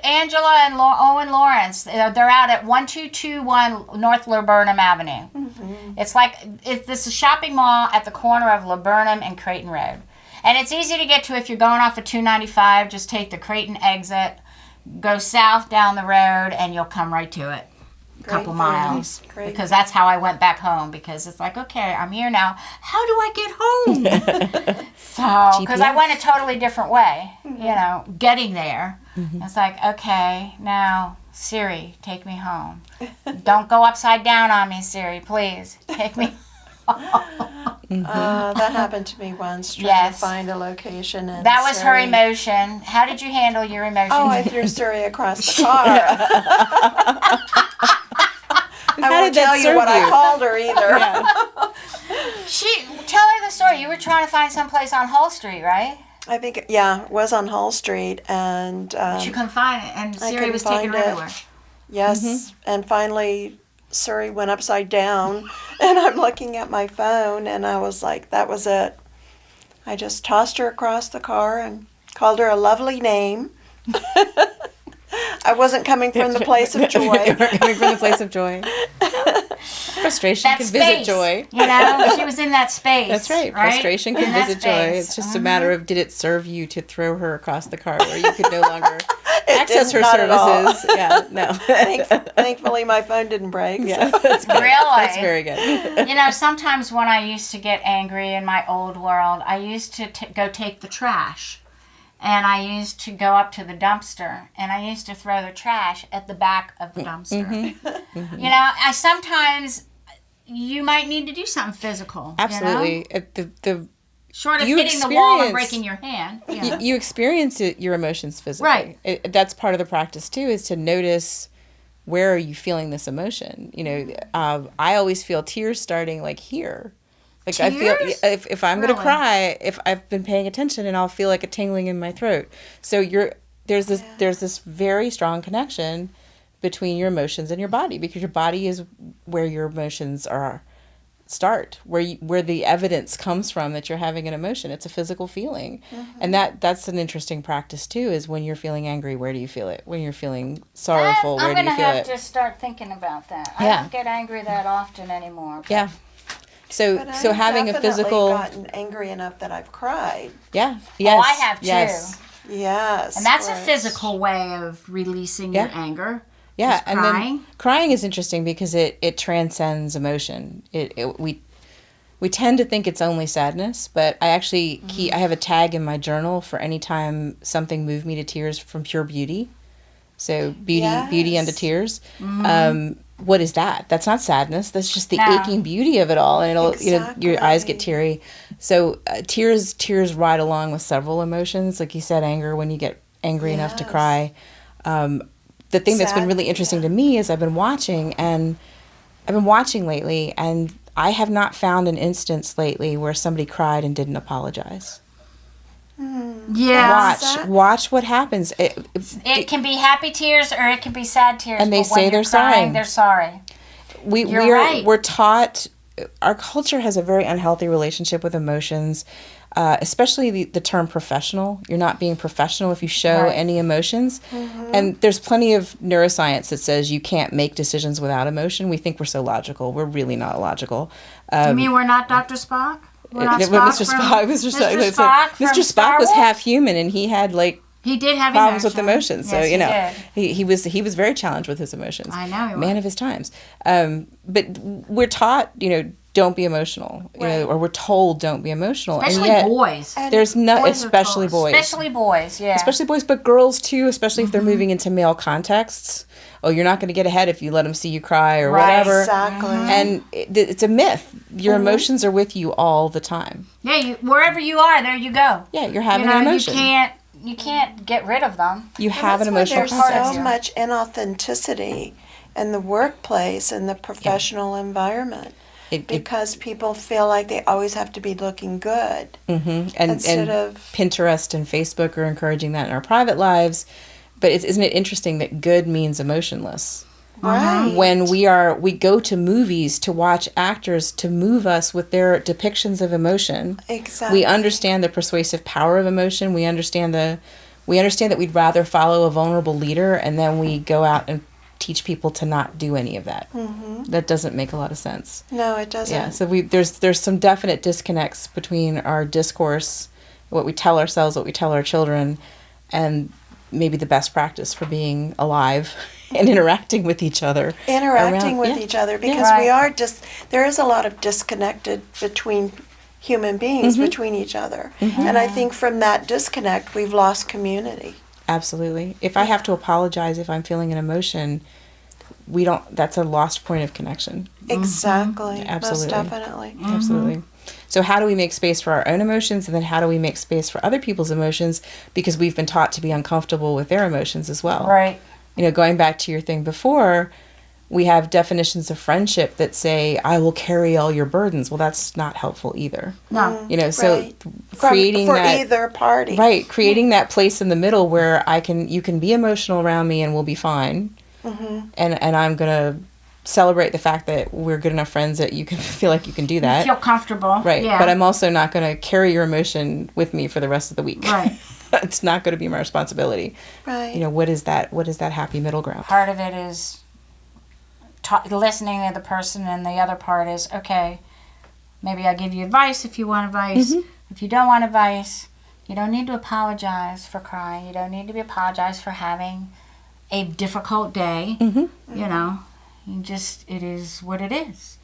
Speaker 1: Angela and Owen Lawrence. They're out at 1221 North Laburnum Avenue. It's like, this is a shopping mall at the corner of Laburnum and Creighton Road. And it's easy to get to if you're going off of 295. Just take the Creighton exit, go south down the road, and you'll come right to it. Couple miles, because that's how I went back home, because it's like, okay, I'm here now, how do I get home? So because I went a totally different way, getting there. It's like, okay, now Siri, take me home. Don't go upside down on me, Siri, please take me home.
Speaker 2: That happened to me once, trying to find a location. And
Speaker 1: that was her emotion. How did you handle your emotion?
Speaker 2: Oh, I threw Siri across the car. I won't tell you what I called her either.
Speaker 1: Yeah. Tell her the story. You were trying to find someplace on Hall Street, right?
Speaker 2: I think, it was on Hall Street, and
Speaker 1: but you couldn't find it, and Siri was taking her everywhere.
Speaker 2: Yes, and finally Siri went upside down, and I'm looking at my phone, and I was like, that was it. I just tossed her across the car and called her a lovely name. I wasn't coming from the place of joy.
Speaker 3: You weren't coming from the place of joy. Frustration can visit joy.
Speaker 1: She was in that space.
Speaker 3: That's right. Frustration can visit joy. It's just a matter of, did it serve you to throw her across the car where you could no longer access her services? Yeah, no.
Speaker 2: Thankfully, my phone didn't break.
Speaker 3: Yeah, that's good.
Speaker 1: Really?
Speaker 3: That's very good.
Speaker 1: Sometimes when I used to get angry in my old world, I used to go take the trash. And I used to go up to the dumpster, and I used to throw the trash at the back of the dumpster. I sometimes, you might need to do something physical.
Speaker 3: Absolutely.
Speaker 1: Short of hitting the wall and breaking your hand.
Speaker 3: You experience your emotions physically.
Speaker 1: Right.
Speaker 3: That's part of the practice, too, is to notice, where are you feeling this emotion? I always feel tears starting, like, here. Like, tears? I feel if I'm going to cry, if I've been paying attention, and I'll feel like a tingling in my throat. So there's this very strong connection between your emotions and your body, because your body is where your emotions start, where the evidence comes from that you're having an emotion. It's a physical feeling. And that's an interesting practice too, is when you're feeling angry, where do you feel it? When you're feeling sorrowful, where do you feel it?
Speaker 1: I'm going to have to start thinking about that. I don't get angry that often anymore.
Speaker 3: Yeah. So having a physical...
Speaker 2: I've gotten angry enough that I've cried.
Speaker 3: Yeah. Yes.
Speaker 1: Oh, I have too.
Speaker 2: Yes.
Speaker 1: And that's a physical way of releasing your anger.
Speaker 3: Yeah,
Speaker 1: and then
Speaker 3: crying is interesting because it transcends emotion. We tend to think it's only sadness, but I actually I have a tag in my journal for any time something moved me to tears from pure beauty. So beauty unto tears. What is that? That's not sadness. That's just the aching beauty of it all, and it'll your eyes get teary. So tears ride along with several emotions, like you said, anger when you get angry enough to cry. The thing that's been really interesting to me is I've been watching lately, and I have not found an instance lately where somebody cried and didn't apologize.
Speaker 1: Yeah.
Speaker 3: Watch what happens.
Speaker 1: It can be happy tears or it can be sad tears.
Speaker 3: And they say they're sorry.
Speaker 1: They're sorry.
Speaker 3: We're taught. Our culture has a very unhealthy relationship with emotions, especially the term professional. You're not being professional if you show any emotions. And there's plenty of neuroscience that says you can't make decisions without emotion. We think we're so logical. We're really not logical.
Speaker 1: You mean we're not Dr. Spock?
Speaker 3: Mr. Spock was half human, and he had
Speaker 1: he did have
Speaker 3: problems with emotions. So
Speaker 1: yes,
Speaker 3: he was very challenged with his emotions.
Speaker 1: I know,
Speaker 3: man of his times. But we're taught, don't be emotional, or we're told don't be emotional.
Speaker 1: Especially
Speaker 3: and yet,
Speaker 1: boys.
Speaker 3: Especially boys.
Speaker 1: Especially boys, yeah.
Speaker 3: Especially boys, but girls too. Especially if they're moving into male contexts. Oh, you're not going to get ahead if you let them see you cry or whatever.
Speaker 2: Exactly.
Speaker 3: And it's a myth. Your emotions are with you all the time.
Speaker 1: Yeah, wherever you are, there you go.
Speaker 3: Yeah, you're having an emotion.
Speaker 1: You can't get rid of them.
Speaker 3: You have an emotional
Speaker 2: process. There's so much inauthenticity in the workplace and the professional environment. Because people feel like they always have to be looking good.
Speaker 3: And Pinterest and Facebook are encouraging that in our private lives. But isn't it interesting that good means emotionless?
Speaker 2: Right.
Speaker 3: When we go to movies to watch actors to move us with their depictions of emotion.
Speaker 2: Exactly.
Speaker 3: We understand the persuasive power of emotion. We understand that we'd rather follow a vulnerable leader, and then we go out and teach people to not do any of that. That doesn't make a lot of sense.
Speaker 2: No, it doesn't.
Speaker 3: Yeah. So there's some definite disconnects between our discourse what we tell ourselves, what we tell our children, and maybe the best practice for being alive and interacting with each other.
Speaker 2: Interacting with each other, because we are just, there is a lot of disconnected between human beings, between each other. And I think from that disconnect, we've lost community.
Speaker 3: Absolutely. If I have to apologize if I'm feeling an emotion, that's a lost point of connection.
Speaker 2: Exactly.
Speaker 3: Absolutely.
Speaker 2: Most definitely.
Speaker 3: Absolutely. So how do we make space for our own emotions, and then how do we make space for other people's emotions, because we've been taught to be uncomfortable with their emotions as well.
Speaker 1: Right.
Speaker 3: You know, going back to your thing before, we have definitions of friendship that say, I will carry all your burdens. Well, that's not helpful either.
Speaker 1: No.
Speaker 3: You know, so
Speaker 2: Right.
Speaker 3: creating
Speaker 2: for
Speaker 3: that,
Speaker 2: either party.
Speaker 3: right, creating that place in the middle where you can be emotional around me and we'll be fine. And I'm going to celebrate the fact that we're good enough friends that you can feel like you can do that.
Speaker 1: Feel comfortable.
Speaker 3: Right.
Speaker 1: Yeah.
Speaker 3: But I'm also not going to carry your emotion with me for the rest of the week.
Speaker 1: Right.
Speaker 3: It's not going to be my responsibility.
Speaker 2: Right.
Speaker 3: You know, what is that happy middle ground?
Speaker 1: Part of it is listening to the person, and the other part is, okay, maybe I'll give you advice if you want advice. If you don't want advice, you don't need to apologize for crying. You don't need to apologize for having a difficult day. You know, it is what it is.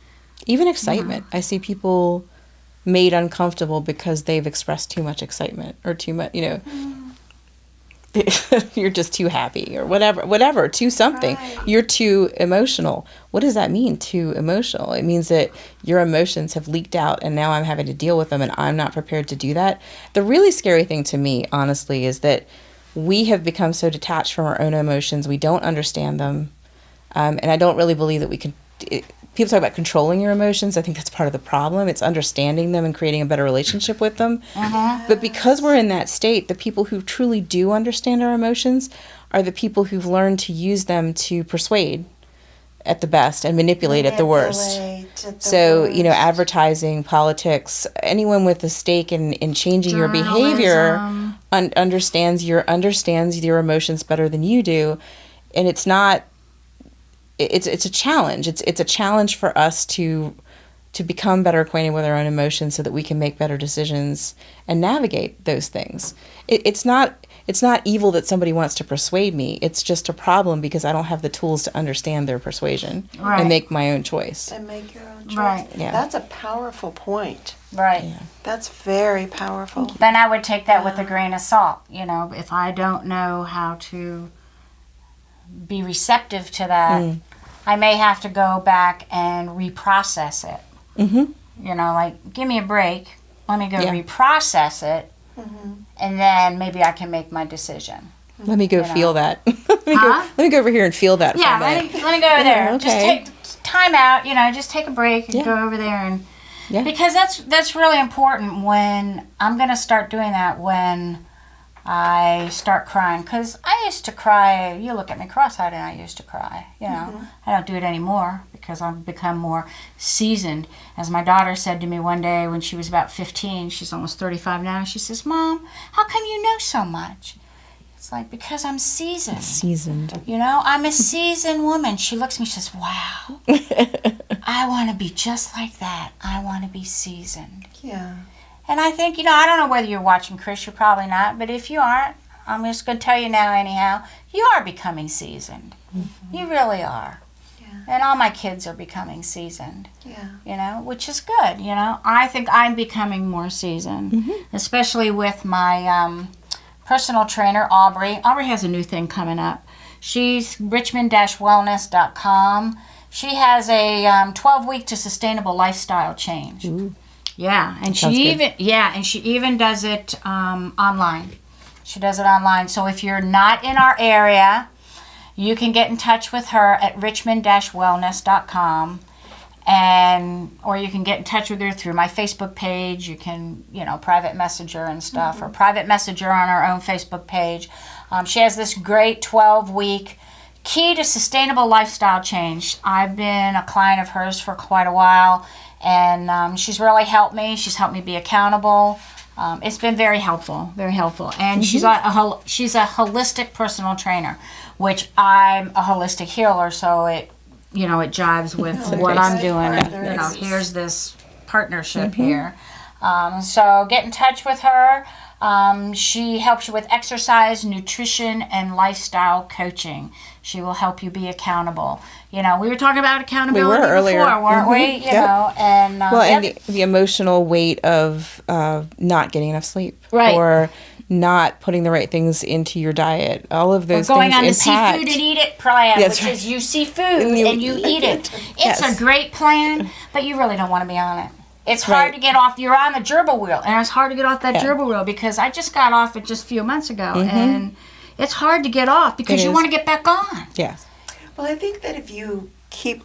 Speaker 3: Even excitement. I see people made uncomfortable because they've expressed too much excitement or too much, you know, you're just too happy or whatever, too something.
Speaker 2: Right.
Speaker 3: You're too emotional. What does that mean, too emotional? It means that your emotions have leaked out and now I'm having to deal with them and I'm not prepared to do that. The really scary thing to me, honestly, is that we have become so detached from our own emotions. We don't understand them. And I don't really believe that we can... People talk about controlling your emotions. I think that's part of the problem. It's understanding them and creating a better relationship with them. But because we're in that state, the people who truly do understand our emotions are the people who've learned to use them to persuade at the best and manipulate at the worst. So, you know, advertising, politics, anyone with a stake in changing your behavior understands your emotions better than you do. And it's not... It's a challenge. It's a challenge for us to become better acquainted with our own emotions so that we can make better decisions and navigate those things. It's not evil that somebody wants to persuade me. It's just a problem because I don't have the tools to understand their persuasion and make my own choice.
Speaker 2: And make your own choice.
Speaker 1: Right.
Speaker 3: Yeah.
Speaker 2: That's a powerful point.
Speaker 1: Right.
Speaker 3: Yeah.
Speaker 2: That's very powerful.
Speaker 1: Then I would take that with a grain of salt. You know, if I don't know how to be receptive to that, I may have to go back and reprocess it. You know, like, give me a break. Let me go reprocess it. And then maybe I can make my decision.
Speaker 3: Let me go feel that. let me go over here and feel that
Speaker 1: Yeah,
Speaker 3: for a minute.
Speaker 1: let me go over there.
Speaker 3: Okay.
Speaker 1: Just take time out, you know, just take a break and go over there. And because that's really important when I'm going to start doing that when I start crying, because I used to cry. You look at me cross-eyed, and I used to cry. You know, I don't do it anymore because I've become more seasoned. As my daughter said to me one day when she was about 15, she's almost 35 now. She says, "Mom, how come you know so much?" It's like, because I'm seasoned.
Speaker 3: Seasoned.
Speaker 1: You know, I'm a seasoned woman. She looks at me. She says, "Wow, I want to be just like that. I want to be seasoned."
Speaker 2: Yeah.
Speaker 1: And I think, you know, I don't know whether you're watching, Chris, you're probably not, but if you aren't, I'm just going to tell you now anyhow, you are becoming seasoned. You really are.
Speaker 2: Yeah.
Speaker 1: And all my kids are becoming seasoned,
Speaker 2: Yeah.
Speaker 1: you know, which is good, you know. I think I'm becoming more seasoned, especially with my personal trainer, Aubrey. Aubrey has a new thing coming up. She's richmond-wellness.com. She has a 12-week to sustainable lifestyle change.
Speaker 3: Ooh.
Speaker 1: Yeah, and
Speaker 3: Sounds
Speaker 1: she
Speaker 3: good.
Speaker 1: even does it online. She does it online. So if you're not in our area, you can get in touch with her at richmond-wellness.com, or you can get in touch with her through my Facebook page. You can, you know, private messenger and stuff, or private messenger on her own Facebook page. She has this great 12-week key to sustainable lifestyle change. I've been a client of hers for quite a while. And she's really helped me. She's helped me be accountable. It's been very helpful, very helpful. And she's a holistic personal trainer, which I'm a holistic healer, so it jives with what I'm doing. And, you know, here's this partnership here. So get in touch with her. She helps you with exercise, nutrition, and lifestyle coaching. She will help you be accountable. You know, we were talking about accountability
Speaker 3: earlier.
Speaker 1: before, weren't we? You know, and
Speaker 3: well, and the emotional weight of not getting enough sleep,
Speaker 1: Right.
Speaker 3: or not putting the right things into your diet. All of those
Speaker 1: going
Speaker 3: things
Speaker 1: on the
Speaker 3: impact.
Speaker 1: see food and eat it plan,
Speaker 3: That's
Speaker 1: which
Speaker 3: right.
Speaker 1: is you see food and you eat it. It's
Speaker 3: Yes.
Speaker 1: a great plan, but you really don't want to be on it. It's hard
Speaker 3: Right.
Speaker 1: to get off. You're on the gerbil wheel, and it's hard to get off that gerbil wheel because I just got off it just a few months ago, and it's hard to get off because
Speaker 3: It
Speaker 1: you
Speaker 3: is.
Speaker 1: want to get back on.
Speaker 3: Yes.
Speaker 2: Well, I think that if you keep,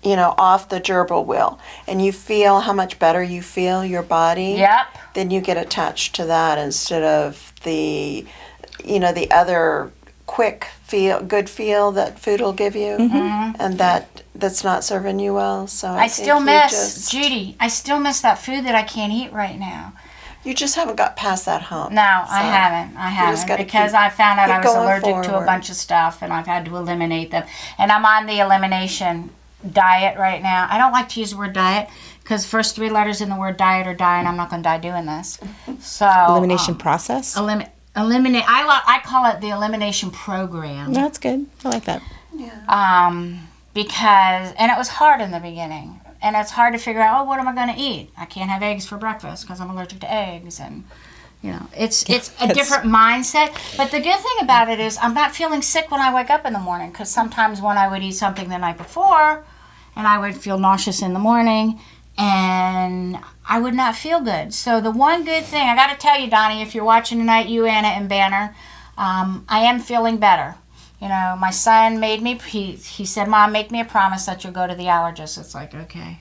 Speaker 2: off the gerbil wheel and you feel how much better you feel your body,
Speaker 1: Yep.
Speaker 2: then you get attached to that instead of the other quick good feel that food will give you, and that's not serving you well. So
Speaker 1: I still miss, Judy, I still miss that food that I can't eat right now.
Speaker 2: You just haven't got past that hump.
Speaker 1: No, I haven't.
Speaker 2: just gotta
Speaker 1: Because I found out I
Speaker 2: keep
Speaker 1: was
Speaker 2: going
Speaker 1: allergic to a
Speaker 2: forward.
Speaker 1: bunch of stuff, and I've had to eliminate them. And I'm on the elimination diet right now. I don't like to use the word diet because first 3 letters in the word diet are die, and I'm not going to die doing this. So
Speaker 3: Elimination process.
Speaker 1: eliminate. I call it the elimination program.
Speaker 3: That's good. I like that.
Speaker 1: Because it was hard in the beginning. And it's hard to figure out, what am I going to eat? I can't have eggs for breakfast because I'm allergic to eggs. And, it's a different mindset. But the good thing about it is I'm not feeling sick when I wake up in the morning, because sometimes when I would eat something the night before and I would feel nauseous in the morning and I would not feel good. So the one good thing, I got to tell you, Donnie, if you're watching tonight, you, Anna, and Banner, I am feeling better. My son made me, he said, Mom, make me a promise that you'll go to the allergist. It's like, okay.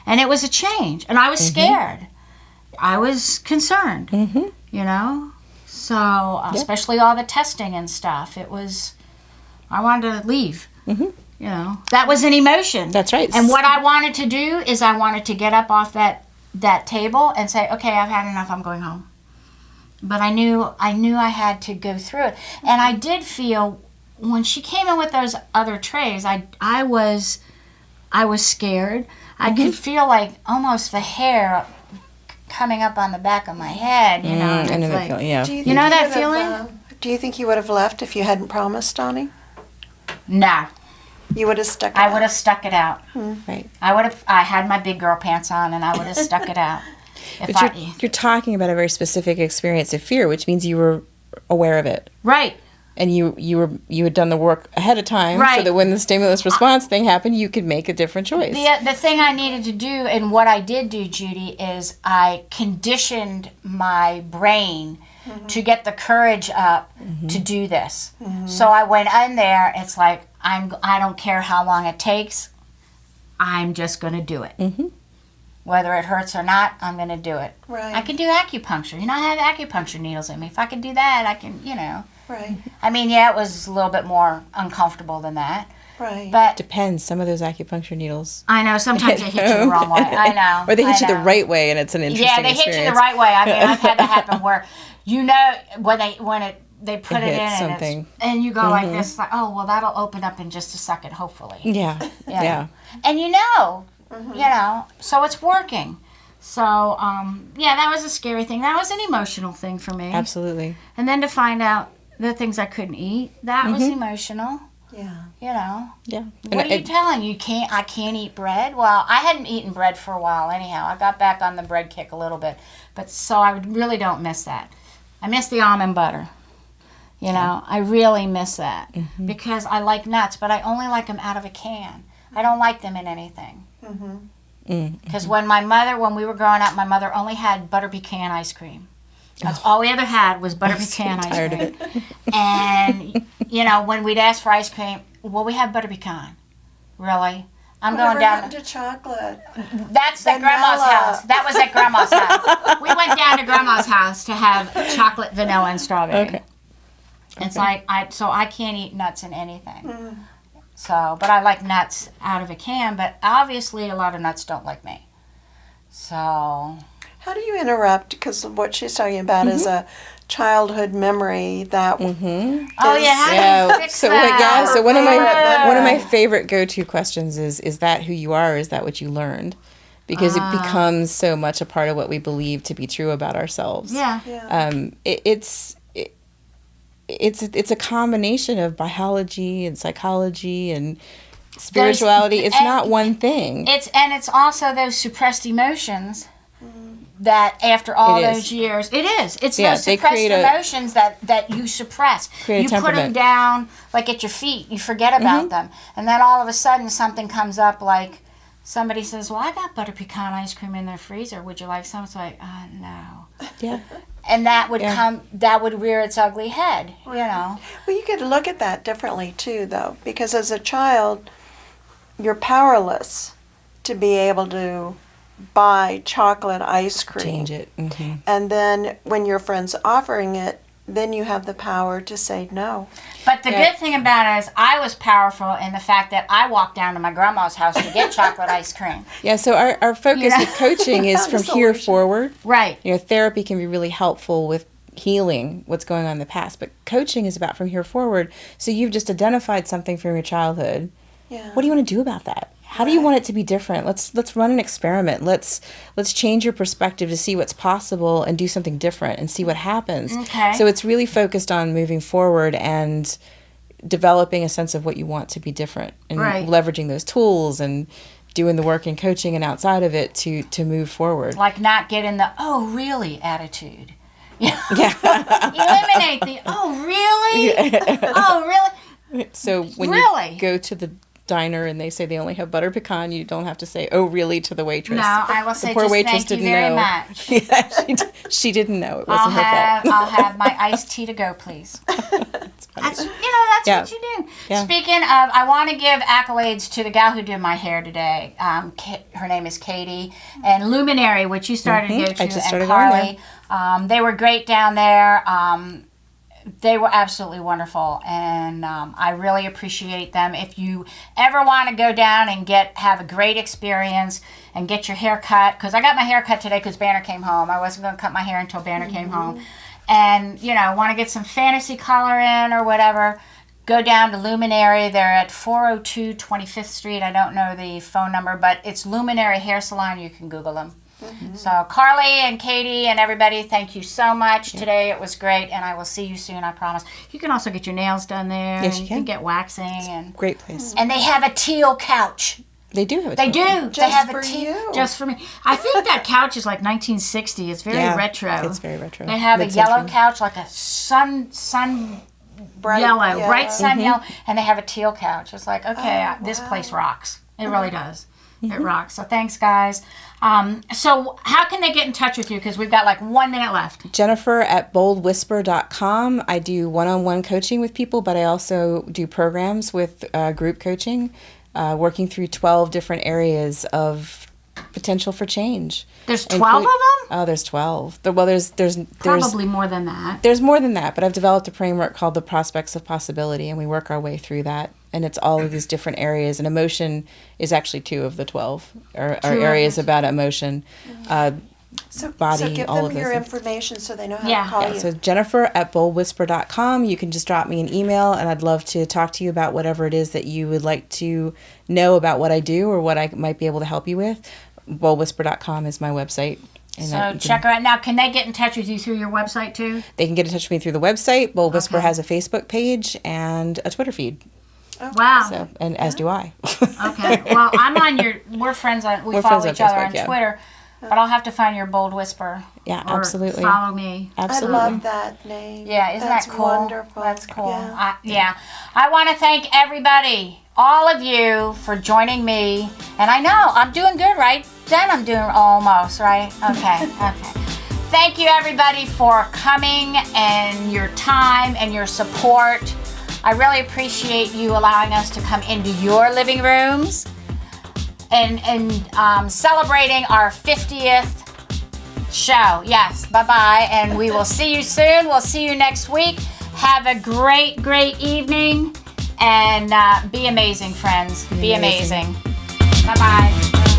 Speaker 1: And it was a change. And I was scared. I was concerned, So, especially all the testing and stuff. I wanted to leave. That was an emotion.
Speaker 3: That's right.
Speaker 1: And what I wanted to do is I wanted to get up off that table and say, okay, I've had enough, I'm going home. But I knew I had to go through it. And I did feel, when she came in with those other trays, I was scared. I could feel like almost the hair coming up on the back of my head,
Speaker 3: I know that
Speaker 1: like,
Speaker 3: feeling, yeah.
Speaker 2: Do you
Speaker 1: You know
Speaker 2: think
Speaker 1: that
Speaker 2: would have,
Speaker 1: feeling?
Speaker 2: do you think you would have left if you hadn't promised, Donnie?
Speaker 1: No,
Speaker 2: You would have stuck it
Speaker 1: I
Speaker 2: out.
Speaker 1: would have stuck it out.
Speaker 3: Right.
Speaker 1: I had my big girl pants on, and I would have stuck it out.
Speaker 3: But you're talking about a very specific experience of fear, which means you were aware of it.
Speaker 1: Right.
Speaker 3: And you had done the work ahead of time, so
Speaker 1: Right.
Speaker 3: that when the stimulus response thing happened, you could make a different choice.
Speaker 1: The thing I needed to do, and what I did do, Judy, is I conditioned my brain to get the courage up to do this. So I went in there. It's like, I don't care how long it takes. I'm just going to do it. Whether it hurts or not, I'm going to do it.
Speaker 2: Right.
Speaker 1: I can do acupuncture. I have acupuncture needles in me. If I can do that, I can,
Speaker 2: Right.
Speaker 1: I mean, yeah, it was a little bit more uncomfortable than that.
Speaker 2: Right.
Speaker 1: But
Speaker 3: Depends. Some of those acupuncture needles.
Speaker 1: I know sometimes they hit you the wrong way. I know.
Speaker 3: Or they hit you the
Speaker 1: know.
Speaker 3: right way, and it's an interesting
Speaker 1: Yeah, they
Speaker 3: experience.
Speaker 1: hit you the right way. I mean, I've had that happen where, when they put it
Speaker 3: hits
Speaker 1: in
Speaker 3: something.
Speaker 1: and you go like this, like, oh, well, that'll open up in just a second, hopefully.
Speaker 3: Yeah. Yeah.
Speaker 1: And so it's working. So, that was a scary thing. That was an emotional thing for me.
Speaker 3: Absolutely.
Speaker 1: And then to find out the things I couldn't eat, that was emotional.
Speaker 2: Yeah.
Speaker 3: Yeah.
Speaker 1: What are you telling? I can't eat bread? Well, I hadn't eaten bread for a while anyhow. I got back on the bread kick a little bit. But so I really don't miss that. I miss the almond butter. I really miss that because I like nuts, but I only like them out of a can. I don't like them in anything. Because when we were growing up, my mother only had butter pecan ice cream. That's all we ever had was butter pecan ice
Speaker 3: tired
Speaker 1: cream.
Speaker 3: of it.
Speaker 1: And, when we'd ask for ice cream, well, we have butter pecan. Really? I'm going
Speaker 2: Whatever
Speaker 1: down.
Speaker 2: happened to chocolate?
Speaker 1: That's at Grandma's
Speaker 2: Vanilla.
Speaker 1: house. That was at Grandma's house. We went down to Grandma's house to have chocolate, vanilla, and strawberry.
Speaker 3: Okay.
Speaker 1: It's like, I can't eat nuts in anything. So, but I like nuts out of a can, but obviously a lot of nuts don't like me. So,
Speaker 2: How do you interrupt? Because what she's talking about is a childhood memory that
Speaker 1: oh yeah, how do you fix
Speaker 3: So
Speaker 1: that?
Speaker 3: one of my favorite go-to questions is that who you are? Or is that what you learned? because it becomes so much a part of what we believe to be true about ourselves.
Speaker 1: Yeah.
Speaker 3: It's a combination of biology and psychology and spirituality. It's not one thing.
Speaker 1: It's also those suppressed emotions that after all those years, it is. It's those suppressed emotions that you suppress. You put them down, like at your feet. You forget about them. And then all of a sudden something comes up, like somebody says, well, I got butter pecan ice cream in their freezer. Would you like some? It's like, no.
Speaker 3: Yeah.
Speaker 1: And that would rear its ugly head, you know.
Speaker 2: Well, you could look at that differently too, though, because as a child, you're powerless to be able to buy chocolate ice cream.
Speaker 3: Change it.
Speaker 2: And then when your friend's offering it, then you have the power to say no.
Speaker 1: But the good thing about it is I was powerful in the fact that I walked down to my grandma's house to get chocolate ice cream.
Speaker 3: Yeah, so our focus with coaching is from here forward.
Speaker 1: Right.
Speaker 3: You know, therapy can be really helpful with healing what's going on in the past, but coaching is about from here forward. So you've just identified something from your childhood.
Speaker 2: Yeah.
Speaker 3: What do you want to do about that? How do you want it to be different? Let's run an experiment. Let's change your perspective to see what's possible and do something different and see what happens.
Speaker 1: Okay.
Speaker 3: So it's really focused on moving forward and developing a sense of what you want to be different and leveraging those tools and doing the work in coaching and outside of it to move forward.
Speaker 1: Like not getting the "oh really" attitude.
Speaker 3: Yeah.
Speaker 1: Eliminate the "oh really." Oh really.
Speaker 3: So when you go to the diner and they say they only have butter pecan, you don't have to say "oh really" to the waitress.
Speaker 1: No, I will say
Speaker 3: the poor
Speaker 1: just
Speaker 3: waitress
Speaker 1: thank you
Speaker 3: didn't
Speaker 1: very
Speaker 3: know.
Speaker 1: much.
Speaker 3: Yeah, she didn't know. It wasn't her fault.
Speaker 1: I'll have my iced tea to go, please. That's what you do.
Speaker 3: Yeah.
Speaker 1: Speaking of, I want to give accolades to the gal who did my hair today. Her name is Katie, and Luminary, which you started to go to,
Speaker 3: I just started
Speaker 1: and Carly. They were great down there. They were absolutely wonderful, and I really appreciate them. If you ever want to go down and have a great experience and get your hair cut, because I got my hair cut today because Banner came home. I wasn't going to cut my hair until Banner came home. And, want to get some fantasy color in or whatever, go down to Luminary. They're at 402 25th Street. I don't know the phone number, but it's Luminary Hair Salon. You can Google them. So Carly and Katie and everybody, thank you so much. Today it was great, and I will see you soon, I promise. You can also get your nails done there.
Speaker 3: Yes,
Speaker 1: and
Speaker 3: you can.
Speaker 1: get waxing. And
Speaker 3: Great place.
Speaker 1: And they have a teal couch.
Speaker 3: They do have a
Speaker 1: They do.
Speaker 2: Just
Speaker 1: they have
Speaker 2: for
Speaker 1: a teal
Speaker 2: you.
Speaker 1: just for me. I think that couch is like 1960. It's very retro.
Speaker 3: It's very retro.
Speaker 1: They have a
Speaker 3: Mid-century.
Speaker 1: yellow couch, like a sun
Speaker 2: Bright
Speaker 1: yellow, bright sun
Speaker 3: Mm-hmm.
Speaker 1: yellow, and they have a teal couch. It's like, okay, this place rocks. It really does. It rocks. So thanks, guys. So how can they get in touch with you? Because we've got like 1 minute left.
Speaker 3: Jennifer@boldwhisper.com. I do one-on-one coaching with people, but I also do programs with group coaching, working through 12 different areas of potential for change.
Speaker 1: There's 12 of them?
Speaker 3: Oh, there's 12. Well, there's
Speaker 1: Probably more than that.
Speaker 3: There's more than that, but I've developed a framework called the Prospects of Possibility, and we work our way through that. And it's all of these different areas, and emotion is actually 2 of the 12, or areas about emotion, body,
Speaker 2: so give
Speaker 3: all
Speaker 2: them
Speaker 3: of those
Speaker 2: your
Speaker 3: things.
Speaker 2: information so they know how to call you.
Speaker 3: So Jennifer@boldwhisper.com. You can just drop me an email, and I'd love to talk to you about whatever it is that you would like to know about what I do or what I might be able to help you with. Boldwhisper.com is my website. And
Speaker 1: So check her out. Now, can they get in touch with you through your website too?
Speaker 3: They can get in touch with me through the website. Bold Whisper has a Facebook page and a Twitter feed.
Speaker 1: Wow.
Speaker 3: So, and as do I.
Speaker 1: Okay. Well, I'm on we're friends on, we follow each other on Twitter, but I'll have to find your Bold Whisper.
Speaker 3: Yeah,
Speaker 1: or
Speaker 3: absolutely.
Speaker 1: Follow me.
Speaker 3: Absolutely.
Speaker 2: I love that name.
Speaker 1: Yeah, isn't
Speaker 2: That's
Speaker 1: that cool?
Speaker 2: Wonderful.
Speaker 1: That's cool.
Speaker 2: Yeah.
Speaker 1: I want to thank everybody, all of you, for joining me. And I know I'm doing good, right? Then I'm doing almost, right? Okay. Thank you, everybody, for coming and your time and your support. I really appreciate you allowing us to come into your living rooms and celebrating our 50th show. Yes, bye-bye, and we will see you soon. We'll see you next week. Have a great, great evening, and be amazing, friends. Be amazing. Bye-bye.